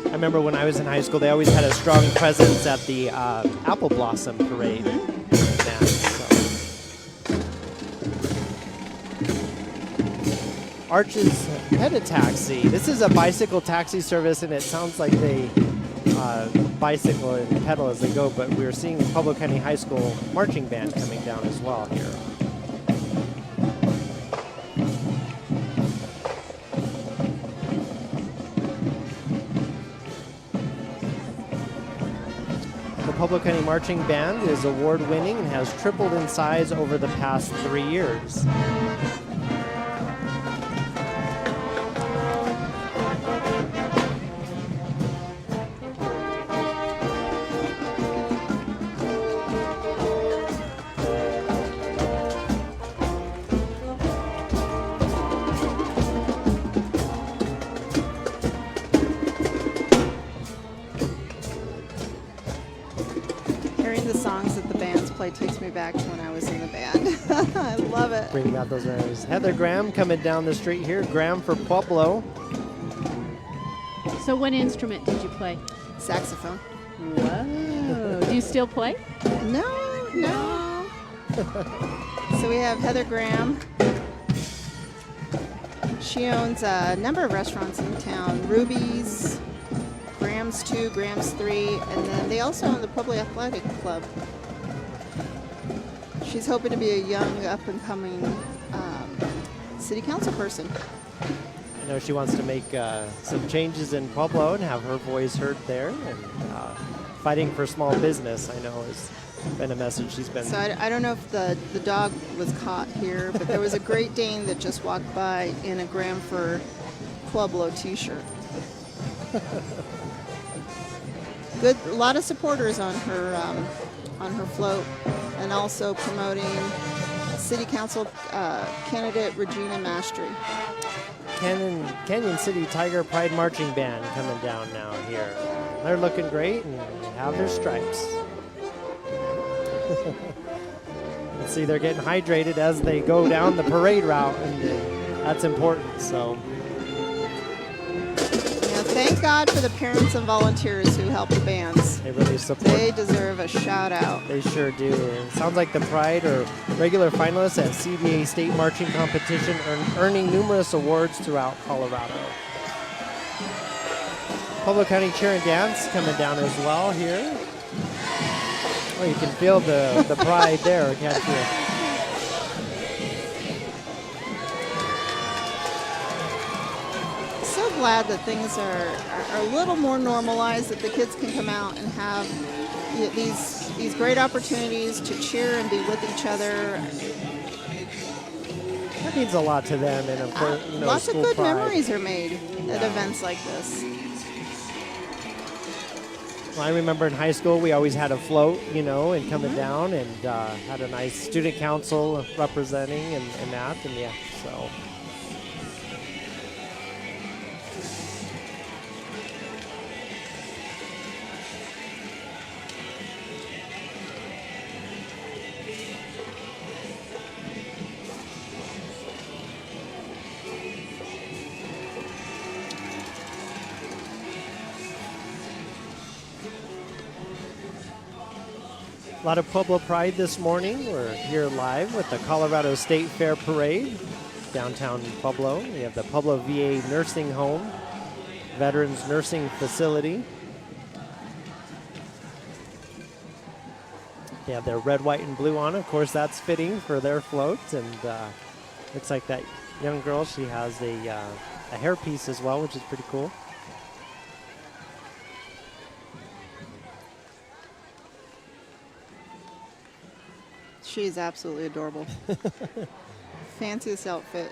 I remember when I was in high school, they always had a strong presence at the Apple Blossom Parade. Arches Peta Taxi. This is a bicycle taxi service, and it sounds like they bicycle and pedal as they go, but we're seeing Pueblo County High School marching band coming down as well here. The Pueblo County Marching Band is award-winning and has tripled in size over the past 3 years. Hearing the songs that the bands play takes me back to when I was in the band. I love it. Bringing out those memories. Heather Graham coming down the street here. Graham for Pueblo. So what instrument did you play? Saxophone. Whoa. Do you still play? No, no. So we have Heather Graham. She owns a number of restaurants in town. Ruby's, Graham's 2, Graham's 3, and then they also own the Pueblo Athletic Club. She's hoping to be a young, up-and-coming city council person. I know she wants to make some changes in Pueblo and have her voice heard there. And fighting for small business, I know, has been a message she's been... So I don't know if the dog was caught here, but there was a Great Dane that just walked by in a Graham for Pueblo t-shirt. Good, a lot of supporters on her float, and also promoting City Council candidate Regina Mastry. Canyon City Tiger Pride Marching Band coming down now here. They're looking great and have their stripes. Let's see, they're getting hydrated as they go down the parade route, and that's important. So, thank God for the parents and volunteers who help the bands. They really support. They deserve a shout out. They sure do. It sounds like the Pride are regular finalists at CBA State Marching Competition, earning numerous awards throughout Colorado. Pueblo County Cheer and Dance coming down as well here. Oh, you can feel the pride there, can't you? So glad that things are a little more normalized, that the kids can come out and have these great opportunities to cheer and be with each other. That means a lot to them, and of course, lots of good pride. memories are made at events like this. Well, I remember in high school we always had a float, and coming down, and had a nice student council representing and that, and yeah, so. A lot of Pueblo pride this morning. We're here live with the Colorado State Fair Parade, downtown Pueblo. We have the Pueblo VA Nursing Home, Veterans Nursing Facility. They have their red, white, and blue on. Of course, that's fitting for their float. And looks like that young girl, she has a hairpiece as well, which is pretty cool. She's absolutely adorable. Fanciest outfit.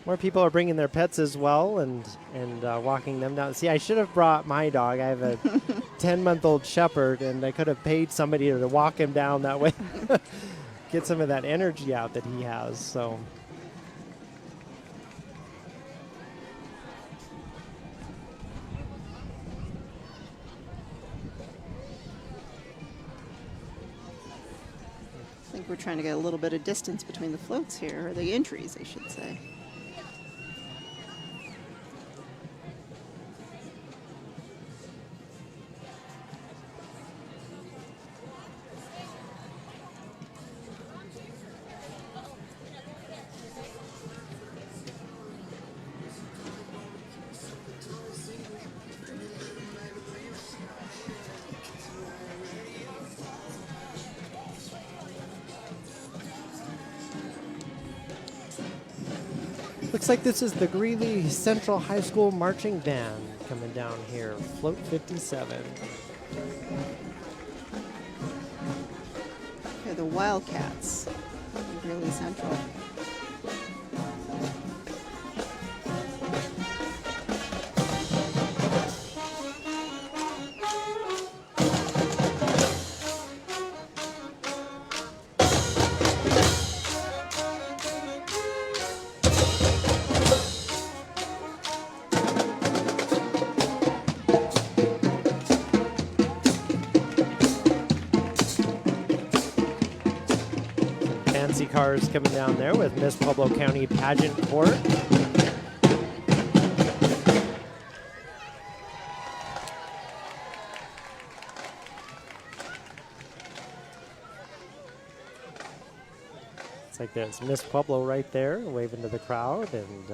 More people are bringing their pets as well and walking them down. See, I should have brought my dog. I have a 10-month-old shepherd, and I could have paid somebody to walk him down that way. Get some of that energy out that he has. So. I think we're trying to get a little bit of distance between the floats here, or the entries, I should say. Looks like this is the Greeley Central High School Marching Band coming down here, Float 57. Okay, the Wildcats, Greeley Central. Fancy cars coming down there with Miss Pueblo County Pageant Port. It's like there's Miss Pueblo right there waving to the crowd, and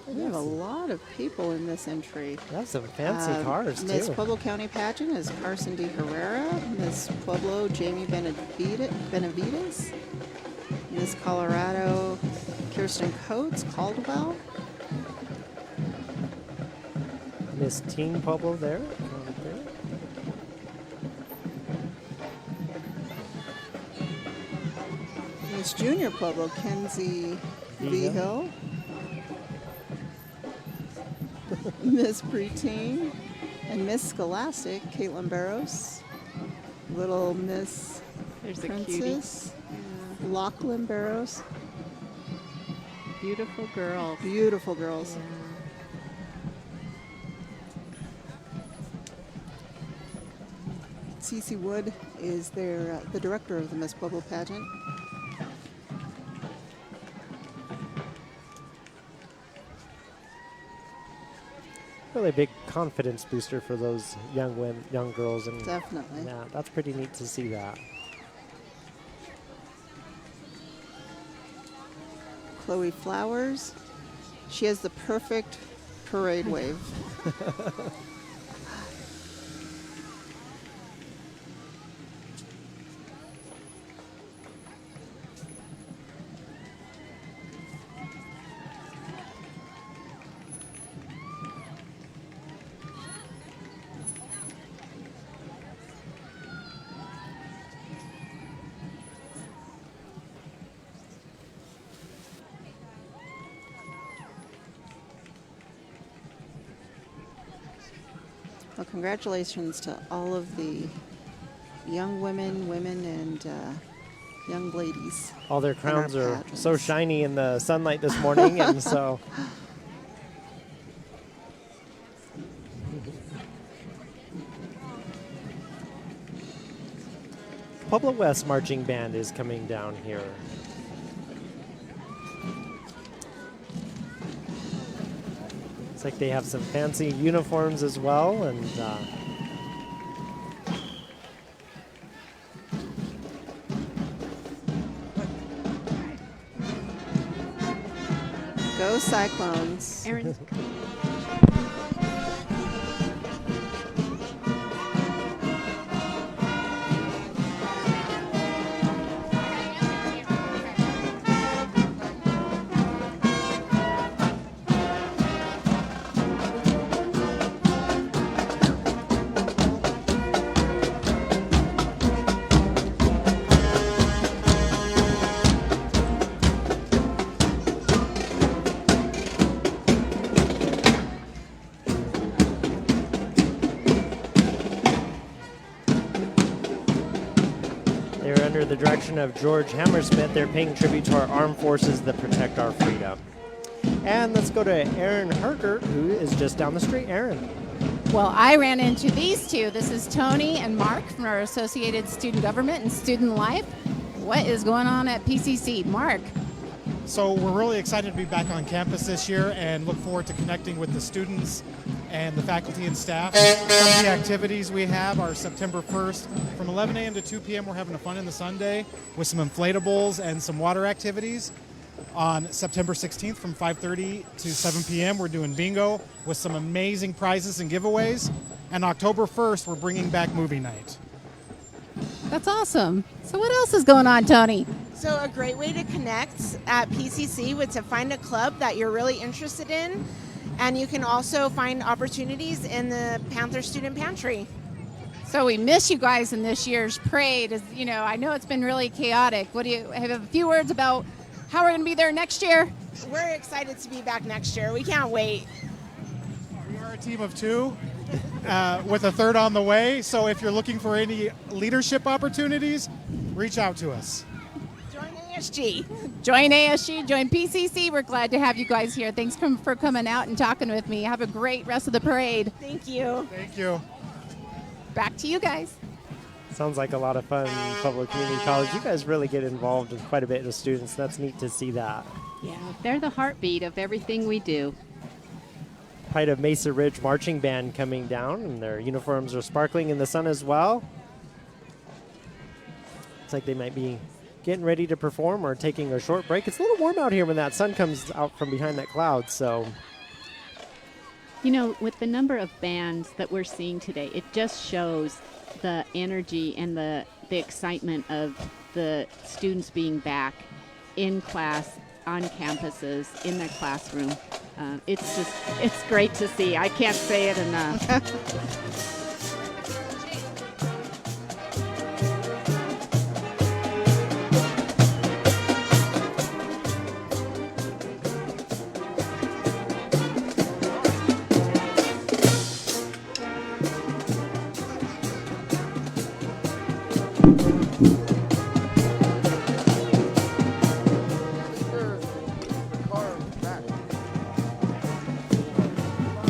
We have a lot of people in this entry. that's some fancy cars too. Miss Pueblo County Pageant is Carson D. Herrera. Miss Pueblo, Jamie Benavides. Miss Colorado, Kirsten Coates, Caldwell. Miss Teen Pueblo there. Right there. Miss Junior Pueblo, Kenzie V. Hill. Miss Preteen. And Miss Scholastic, Caitlin Barros. Little Miss There's a cutie. Princess, Lachlan Barros. Beautiful girl. Beautiful girls. Cece Wood is the director of the Miss Pueblo pageant. Really big confidence booster for those young women, young girls, and Definitely. yeah, that's pretty neat to see that. Chloe Flowers. She has the perfect parade wave. Well, congratulations to all of the young women, and young ladies. All their our crowns are pageants. so shiny in the sunlight this morning, and so. Pueblo West Marching Band is coming down here. Looks like they have some fancy uniforms as well, and Go Cyclones. Aaron, they're under the direction of George Hammersmith. They're paying tribute to our armed forces that protect our freedom. And let's go to Aaron Herkert, who is just down the street. Aaron. Well, I ran into these two. This is Tony and Mark from our Associated Student Government and Student Life. What is going on at PCC? Mark. So we're really excited to be back on campus this year and look forward to connecting with the students and the faculty and staff. Some of the activities we have are September 1st from 11 a.m. to 2 p.m. We're having a Fun in the Sunday with some inflatables and some water activities. On September 16th from 5:30 to 7 p.m. we're doing bingo with some amazing prizes and giveaways. And October 1st we're bringing back movie night. That's awesome. So what else is going on, Tony? So a great way to connect at PCC would to find a club that you're really interested in, and you can also find opportunities in the Panther Student Pantry. So we miss you guys in this year's parade. You know, I know it's been really chaotic. What do you have a few words about how we're going to be there next year? We're excited to be back next year. We can't wait. We are a team of two with a third on the way. So if you're looking for any leadership opportunities, reach out to us. Join ASG. Join ASG, join PCC. We're glad to have you guys here. Thanks for coming out and talking with me. Have a great rest of the parade. Thank you. Thank you. Back to you guys. Sounds like a lot of fun, Pueblo Community College. You guys really get involved with quite a bit of students. That's neat to see that. yeah, they're the heartbeat of everything we do. Pride of Mesa Ridge Marching Band coming down, and their uniforms are sparkling in the sun as well. Looks like they might be getting ready to perform or taking a short break. It's a little warm out here when that sun comes out from behind that cloud, so. You know, with the number of bands that we're seeing today, it just shows the energy and the excitement of the students being back in class, on campuses, in their classroom. It's great to see. I can't say it enough.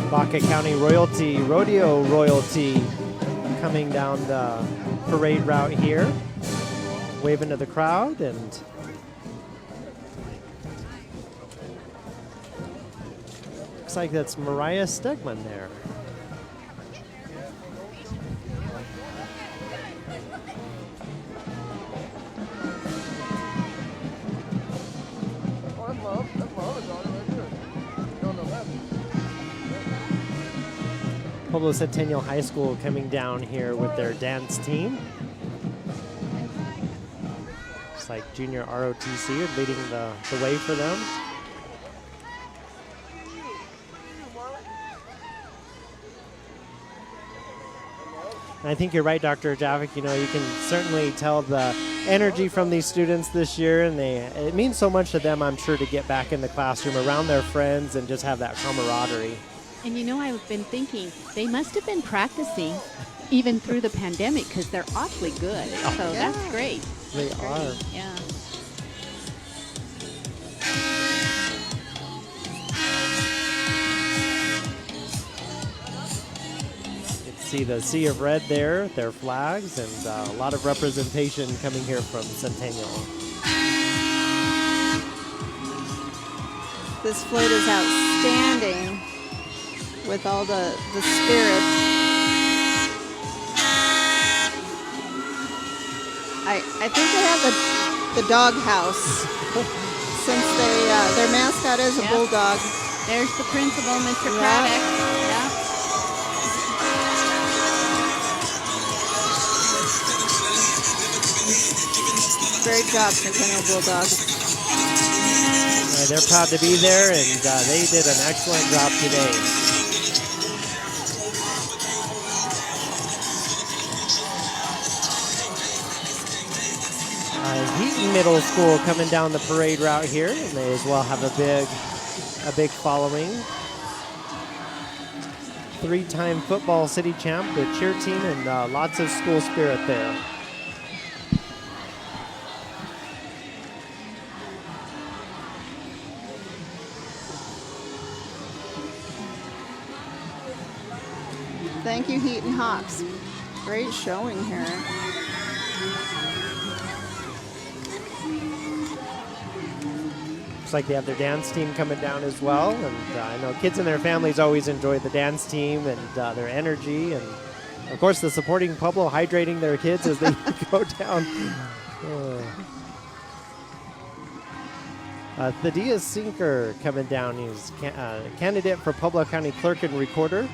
Baca County royalty, rodeo royalty coming down the parade route here, waving to the crowd, and looks like that's Mariah Stegman there. Pueblo Centennial High School coming down here with their dance team. Looks like junior ROTC is leading the way for them. And I think you're right, Dr. Javik. You know, you can certainly tell the energy from these students this year, and it means so much to them, I'm sure, to get back in the classroom around their friends and just have that camaraderie. And you know, I've been thinking they must have been practicing even through the pandemic because they're awfully good. Oh, so yeah. that's great. They That's are. great. Yeah. You can see the sea of red there, their flags, and a lot of representation coming here from Centennial. This float is outstanding. with all the spirit. I think they have the dog house since their mascot is a bulldog. There's the principal, Mr. Yeah. Craddock. Yeah. Great job, Centennial Bulldogs. They're proud to be there, and they did an excellent job today. Heaton Middle School coming down the parade route here, and they as well have a big following. Three-time football city champ, the cheer team, and lots of school spirit there. Thank you, Heaton Hawks. Great showing here. Looks like they have their dance team coming down as well, and I know kids and their families always enjoy the dance team and their energy, and of course the supporting Pueblo hydrating their kids as they go down. Thaddeus Sinker coming down. He's candidate for Pueblo County Clerk and Recorder.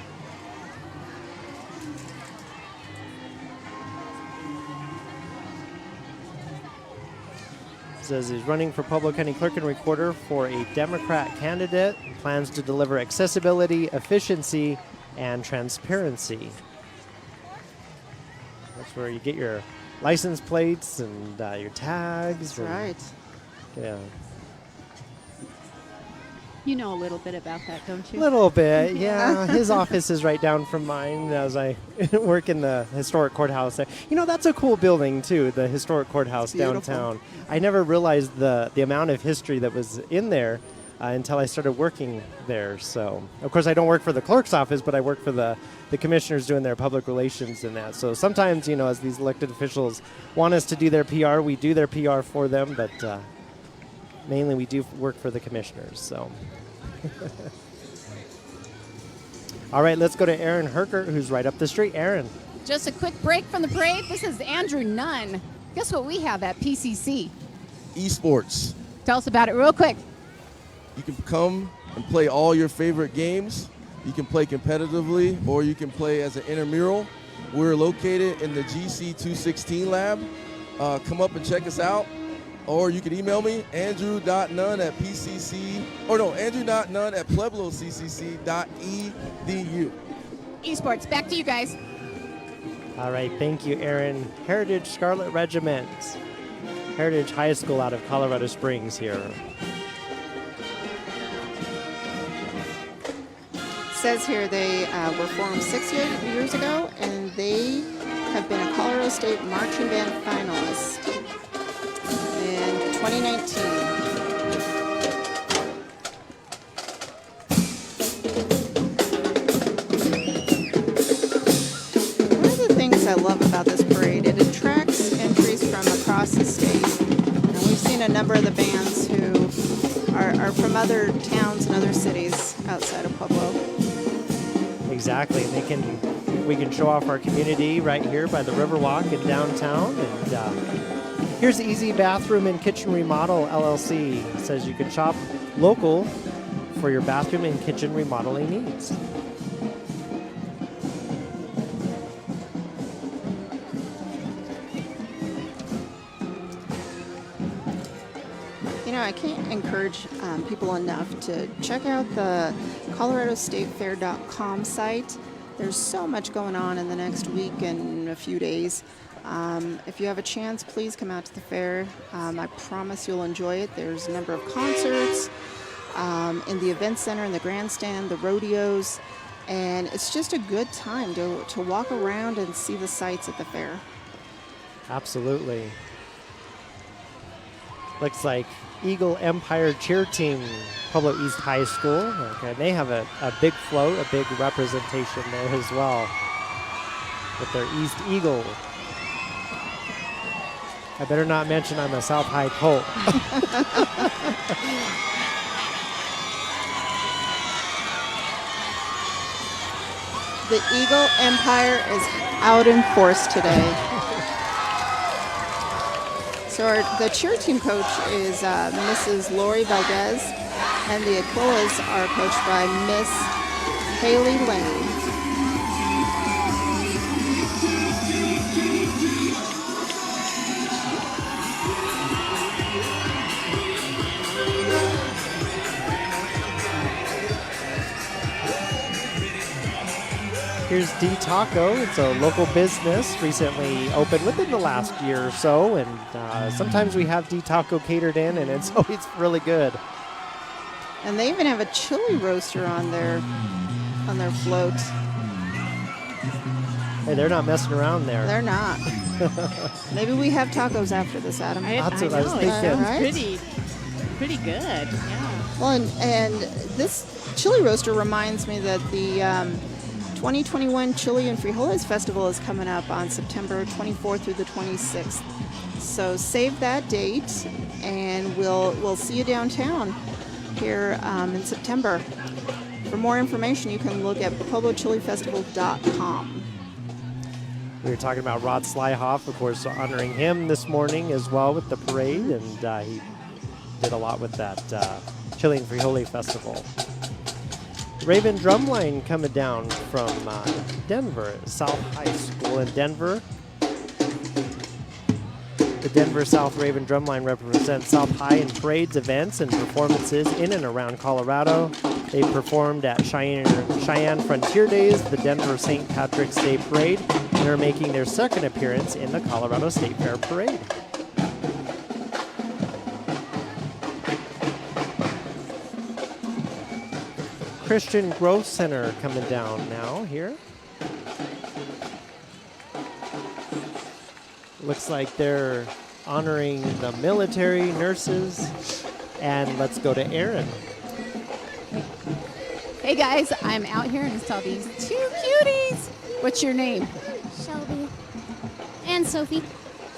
Says he's running for Pueblo County Clerk and Recorder for a Democrat candidate. Plans to deliver accessibility, efficiency, and transparency. That's where you get your license plates and your tags. That's right. Yeah. You know a little bit about that, don't you? A little bit, yeah. His office is right down from mine as I work in the historic courthouse there. You know, that's a cool building, too, the historic courthouse downtown. I never realized the amount of history that was in there until I started working there. So, of course, I don't work for the clerk's office, but I work for the commissioners doing their public relations and that. So sometimes, you know, as these elected officials want us to do their PR, we do their PR for them, but mainly we do work for the commissioners, so. All right, let's go to Aaron Herkert, who's right up the street. Aaron. Just a quick break from the parade. This is Andrew Nunn. Guess what we have at PCC? Esports. Tell us about it real quick. You can come and play all your favorite games. You can play competitively, or you can play as an intramural. We're located in the GC 216 lab. Come up and check us out. Or you can email me, andrew.nunn at PCC, or no, andrew.nunn at PLEBLOCCC.edu. Esports, back to you guys. All right, thank you, Aaron. Heritage Scarlet Regiment, Heritage High School out of Colorado Springs here. It says here they were formed 6 years ago, and they have been a Colorado State Marching Band finalist in 2019. One of the things I love about this parade, it attracts entries from across the state. And we've seen a number of the bands who are from other towns and other cities outside of Pueblo. Exactly, and we can show off our community right here by the Riverwalk in downtown. And here's Easy Bathroom and Kitchen Remodel LLC. It says you can shop local for your bathroom and kitchen remodeling needs. You know, I can't encourage people enough to check out the ColoradoStateFair.com site. There's so much going on in the next week and a few days. If you have a chance, please come out to the fair. I promise you'll enjoy it. There's a number of concerts in the event center, in the grandstand, the rodeos, and it's just a good time to walk around and see the sights at the fair. Absolutely. Looks like Eagle Empire Cheer Team, Pueblo East High School. Okay, they have a big float, a big representation there as well with their East Eagle. I better not mention I'm a South High Colt. The Eagle Empire is out in force today. So the cheer team coach is Mrs. Lori Valdez, and the Aquilas are coached by Miss Haley Lane. Here's D Taco. It's a local business recently opened within the last year or so, and sometimes we have D Taco catered in, and it's always really good. And they even have a chili roaster on their float. Hey, they're not messing around there. They're not. Maybe we have tacos after this, Adam. That's what I was know, thinking. It sounds Right? pretty good. Yeah. Well, and this chili roaster reminds me that the 2021 Chili and Frijoles Festival is coming up on September 24th through the 26th. So save that date, and we'll see you downtown here in September. For more information, you can look at PuebloChiliFestival.com. We were talking about Rod SLYHOFF, of course, honoring him this morning as well with the parade, and he did a lot with that Chili and Frijole Festival. Raven Drumline coming down from Denver, South High School in Denver. The Denver South Raven Drumline represents South High in parades, events, and performances in and around Colorado. They performed at Cheyenne Frontier Days, the Denver St. Patrick's Day Parade, and are making their second appearance in the Colorado State Fair Parade. Christian Growth Center coming down now here. Looks like they're honoring the military, nurses, and let's go to Aaron. Hey guys, I'm out here and saw these two cuties. What's your name? Shelby. And Sophie.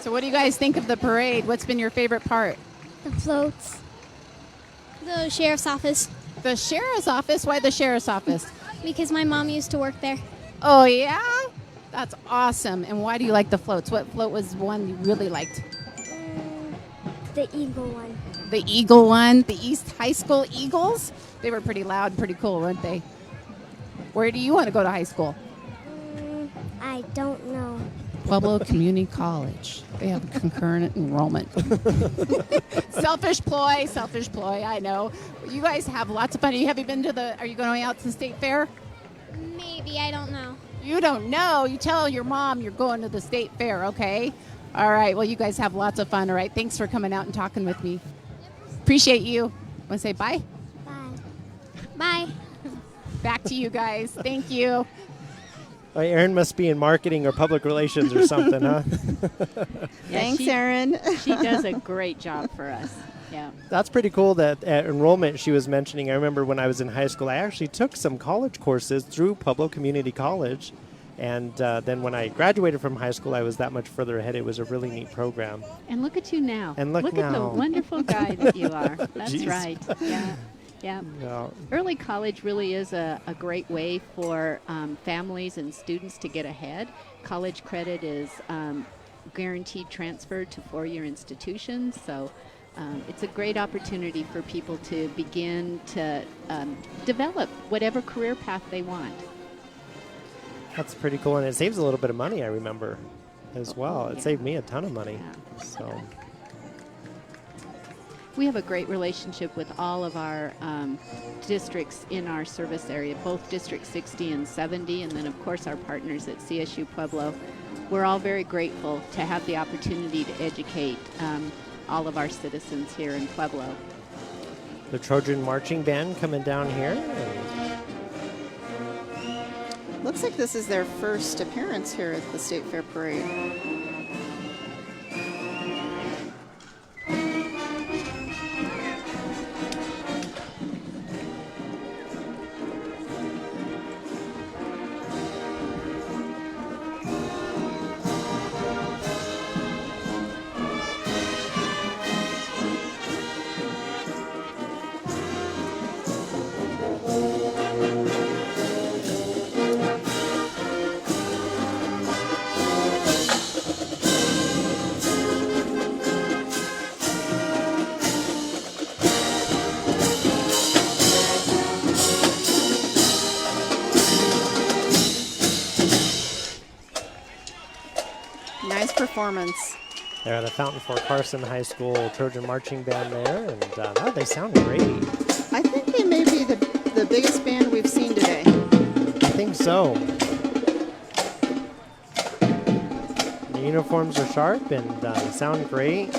So what do you guys think of the parade? What's been your favorite part? The floats. The sheriff's office. The sheriff's office? Why the sheriff's office? Because my mom used to work there. Oh, yeah? That's awesome. And why do you like the floats? What float was one you really liked? The eagle one. The Eagle one? The East High School Eagles? They were pretty loud and pretty cool, weren't they? Where do you want to go to high school? I don't know. Pueblo Community College. They have concurrent enrollment. Selfish ploy, I know. You guys have lots of fun. Have you been to are you going out to the state fair? Maybe, I don't know. You don't know. You tell your mom you're going to the state fair, okay? All right, well, you guys have lots of fun, all right? Thanks for coming out and talking with me. Appreciate you. Want to say bye? Bye. Bye. Back to you guys. Thank you. Erin must be in marketing or public relations or something, huh? Thanks, Erin. She does a great job for us. Yeah. That's pretty cool that at enrollment she was mentioning. I remember when I was in high school, I actually took some college courses through Pueblo Community College. And then when I graduated from high school, I was that much further ahead. It was a really neat program. And look at you now. And look at now. the wonderful guy that you are. That's Jeez. right. Yeah. Yeah. Early college really is a great way for families and students to get ahead. College credit is guaranteed transfer to four-year institutions, so it's a great opportunity for people to begin to develop whatever career path they want. That's pretty cool, and it saves a little bit of money, I remember, as well. It saved me a ton of money. Yeah. So. We have a great relationship with all of our districts in our service area, both District 60 and 70, and then, of course, our partners at CSU Pueblo. We're all very grateful to have the opportunity to educate all of our citizens here in Pueblo. The Trojan Marching Band coming down here. Looks like this is their first appearance here at the State Fair Parade. performance. They're at the Fountain for Carson High School Trojan Marching Band there, and oh, they sound great. I think they may be the biggest band we've seen today. I think so. The uniforms are sharp and sound great.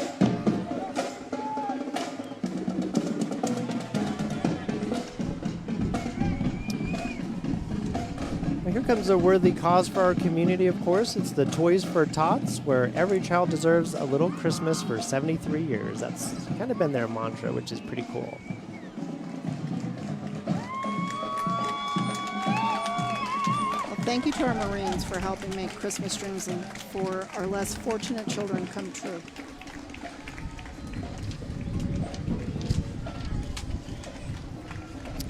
Here comes a worthy cause for our community, of course. It's the Toys for Tots, where every child deserves a little Christmas for 73 years. That's kind of been their mantra, which is pretty cool. Well, thank you to our Marines for helping make Christmas dreams and for our less fortunate children come true.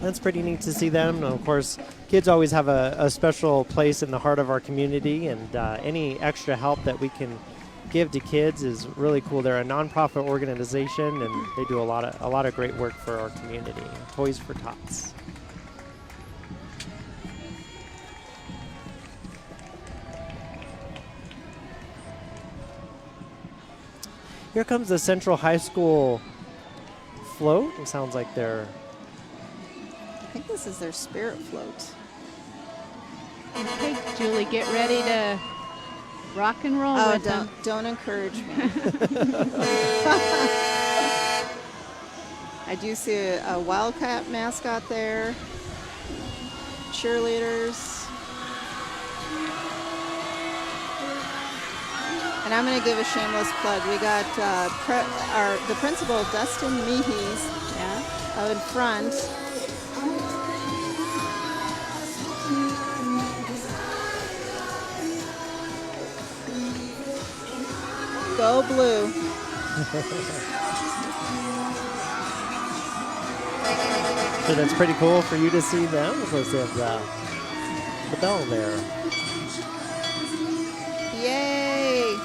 That's pretty neat to see them. And of course, kids always have a special place in the heart of our community, and any extra help that we can give to kids is really cool. They're a nonprofit organization, and they do a lot of great work for our community. Toys for Tots. Here comes the Central High School float. It sounds like they're... I think this is their spirit float. Okay, Julie, get ready to rock and roll with them. Don't encourage me. I do see a Wildcat mascot there. Cheerleaders. And I'm going to give a shameless plug. We got the principal, Dustin Meehes, out in front. Go Blue. So that's pretty cool for you to see them. Of course, they have the bell there. Yay!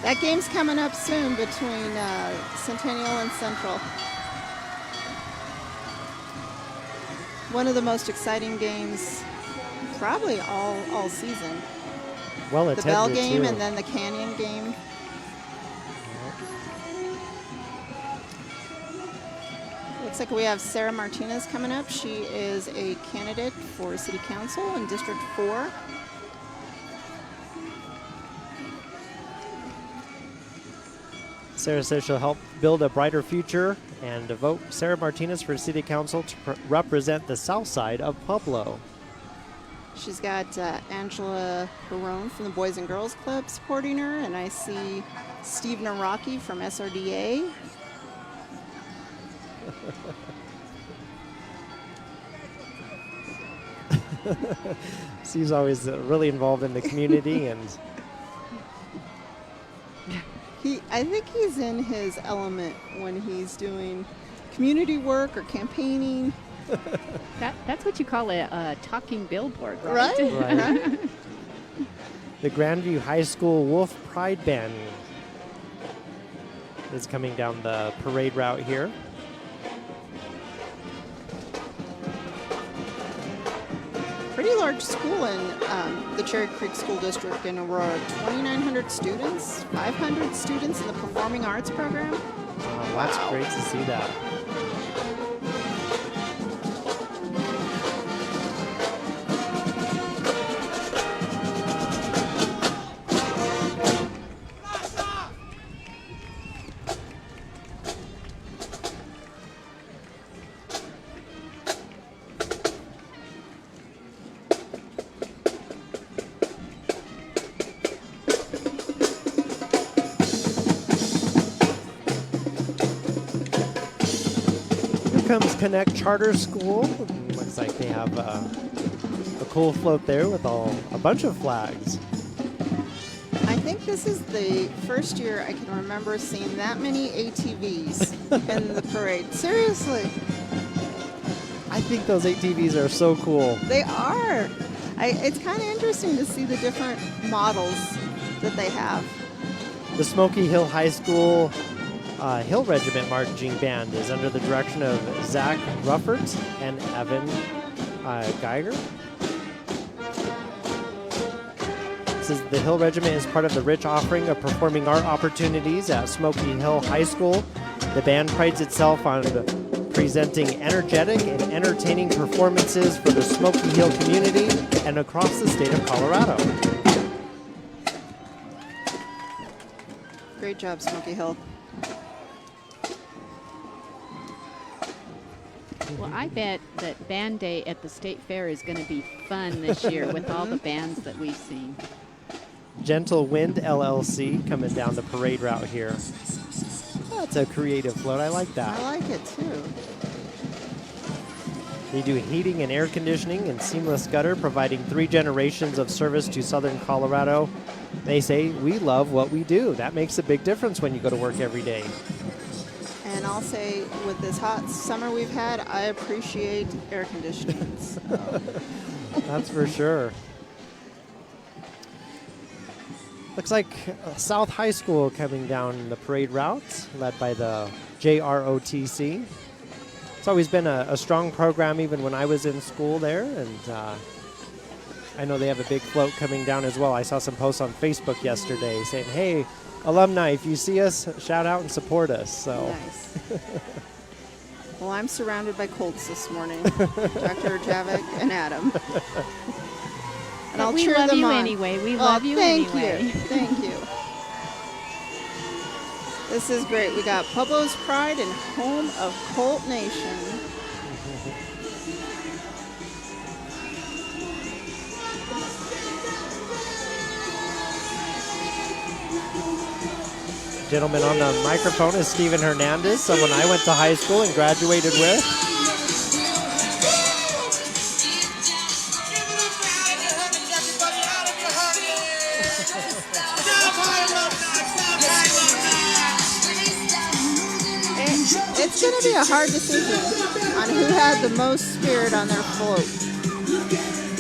That game's coming up soon between Centennial and Central. One of the most exciting games probably all season. Well the attended, Bell game too. and then the Canyon game. Looks like we have Sarah Martinez coming up. She is a candidate for City Council in District 4. Sarah says she'll help build a brighter future and vote Sarah Martinez for City Council to represent the south side of Pueblo. She's got Angela Perone from the Boys and Girls Club supporting her, and I see Steve Naraki from SRDA. Steve's always really involved in the community, and I think he's in his element when he's doing community work or campaigning. That's what you call a talking billboard, right? right. The Grandview High School Wolf Pride Band is coming down the parade route here. Pretty large school in the Cherry Creek School District in Aurora. 2,900 students, 500 students in the Performing Arts program. Oh, that's great to see that. Comes Connect Charter School. Looks like they have a cool float there with a bunch of flags. I think this is the first year I can remember seeing that many ATVs in the parade. Seriously. I think those ATVs are so cool. They are. It's kind of interesting to see the different models that they have. The Smoky Hill High School Hill Regiment Marching Band is under the direction of Zach Ruffert and Evan Geiger. says the Hill Regiment is part of the rich offering of performing art opportunities at Smoky Hill High School. The band prides itself on presenting energetic and entertaining performances for the Smoky Hill community and across the state of Colorado. Great job, Smoky Hill. Well, I bet that Band Day at the State Fair is going to be fun this year with all the bands that we've seen. Gentle Wind LLC coming down the parade route here. That's a creative float. I like that. I like it too. They do heating and air conditioning and seamless gutter, providing 3 generations of service to southern Colorado. They say, we love what we do. That makes a big difference when you go to work every day. And I'll say, with this hot summer we've had, I appreciate air conditioning. So. That's for sure. Looks like South High School coming down the parade route, led by the JROTC. It's always been a strong program even when I was in school there, and I know they have a big float coming down as well. I saw some posts on Facebook yesterday saying, hey, alumni, if you see us, shout out and support us. So. Nice. Well, I'm surrounded by Colts this morning, Dr. Javik and Adam. And I'll cheer them on. We love you anyway. We love you anyway. Thank you. This is great. We got Pueblo's pride and home of Colt Nation. Gentleman on the microphone is Steven Hernandez, someone I went to high school and graduated with. It's going to be a hard decision on who had the most spirit on their float.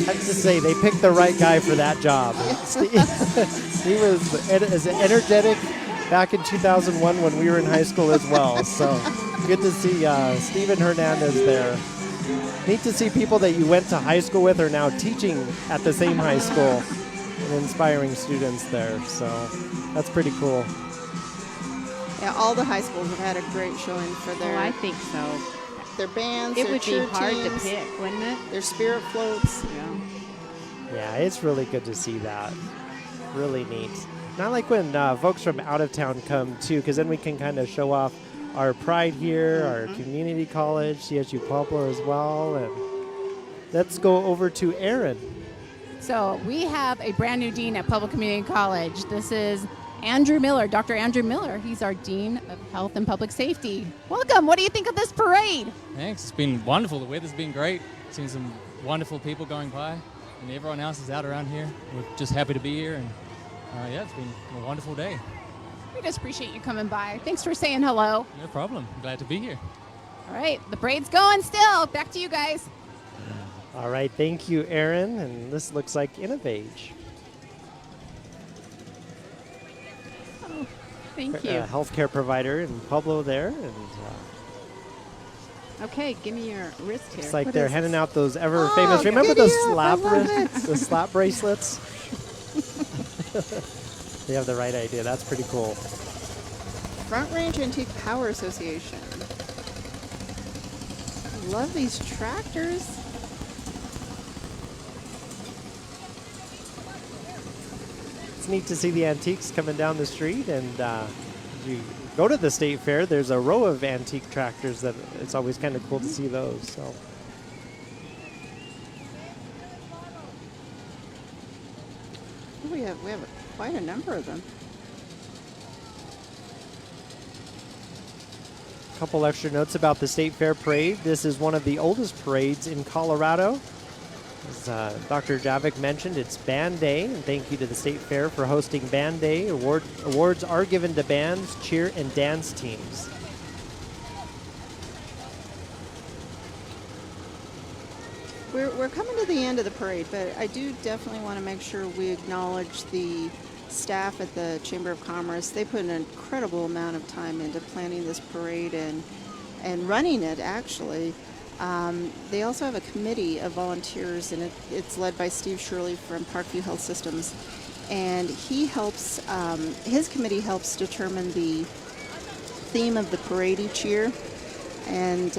I have to say, they picked the right guy for that job. He was as energetic back in 2001 when we were in high school as well. So good to see Steven Hernandez there. Neat to see people that you went to high school with are now teaching at the same high school and inspiring students there. So that's pretty cool. Yeah, all the high schools have had a great showing for their. Oh, I think so. Their bands, It their would be cheer hard teams, to pick, wouldn't it? Their spirit floats. Yeah. Yeah, it's really good to see that. Really neat. Not like when folks from out of town come too, because then we can kind of show off our pride here, our community college, CSU Pueblo as well. And let's go over to Aaron. So we have a brand new dean at Pueblo Community College. This is Andrew Miller, Dr. Andrew Miller. He's our Dean of Health and Public Safety. Welcome. What do you think of this parade? Thanks. It's been wonderful. The weather's been great. Seen some wonderful people going by, and everyone else is out around here. We're just happy to be here, and yeah, it's been a wonderful day. We just appreciate you coming by. Thanks for saying hello. No problem. Glad to be here. All right, the parade's going still. Back to you guys. All right, thank you, Aaron. And this looks like Innovage. Thank you. A healthcare provider in Pueblo there. And Okay, give me your wrist here. looks like What they're is handing this? out those ever famous. Remember giddy those up, I slap love it. the slap bracelets? They have the right idea. That's pretty cool. Front Range Antique Power Association. Love these tractors. It's neat to see the antiques coming down the street, and you go to the state fair, there's a row of antique tractors that it's always kind of cool to see those. So We have quite a number of them. a couple extra notes about the state fair parade. This is one of the oldest parades in Colorado. As Dr. Javik mentioned, it's Band Day, and thank you to the State Fair for hosting Band Day. Awards are given to bands, cheer, and dance teams. We're coming to the end of the parade, but I do definitely want to make sure we acknowledge the staff at the Chamber of Commerce. They put an incredible amount of time into planning this parade and running it, actually. They also have a committee of volunteers, and it's led by Steve Shirley from Parkview Health Systems. and he helps, his committee helps determine the theme of the parade each year. And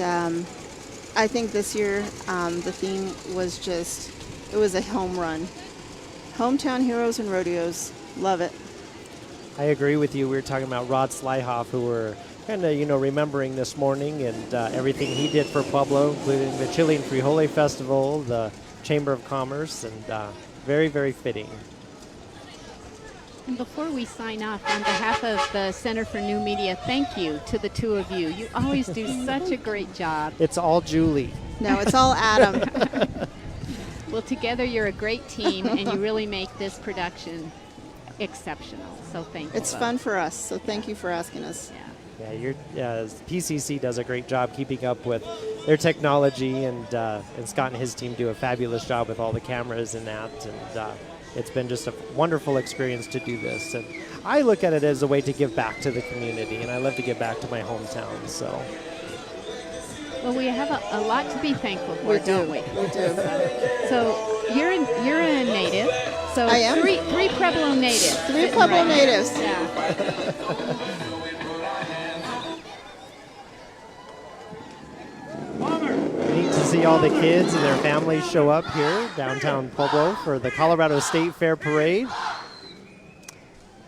I think this year the theme was just, it was a home run. Hometown heroes and rodeos. Love it. I agree with you. We were talking about Rod SLYHOFF, who we're kind of, remembering this morning, and everything he did for Pueblo, including the Chile and Frijole Festival, the Chamber of Commerce, and very, very fitting. And before we sign off, on behalf of the Center for New Media, thank you to the two of you. You always do such a great job. It's all Julie. No, it's all Adam. Well, together you're a great team, and you really make this production exceptional. So thank you. It's fun for us, so thank you for asking us. Yeah. PCC does a great job keeping up with their technology, and Scott and his team do a fabulous job with all the cameras and that, and it's been just a wonderful experience to do this. And I look at it as a way to give back to the community, and I love to give back to my hometown. So. Well, we have a lot to be thankful for, don't we? We do. So you're a native. So I am. Three Pueblo natives. Three Pueblo natives. Yeah. Neat to see all the kids and their families show up here downtown Pueblo for the Colorado State Fair Parade.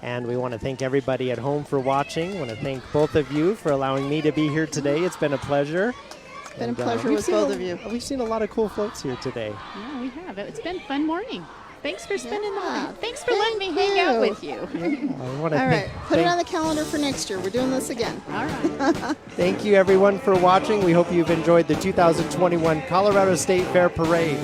And we want to thank everybody at home for watching. I want to thank both of you for allowing me to be here today. It's been a pleasure. It's been a pleasure with both of you. We've seen a lot of cool folks here today. Yeah, we have. It's been a fun morning. Thanks for spending the morning. Thanks for letting me hang out with you. All right, put it on the calendar for next year. We're doing this again. All right. Thank you, everyone, for watching. We hope you've enjoyed the 2021 Colorado State Fair Parade.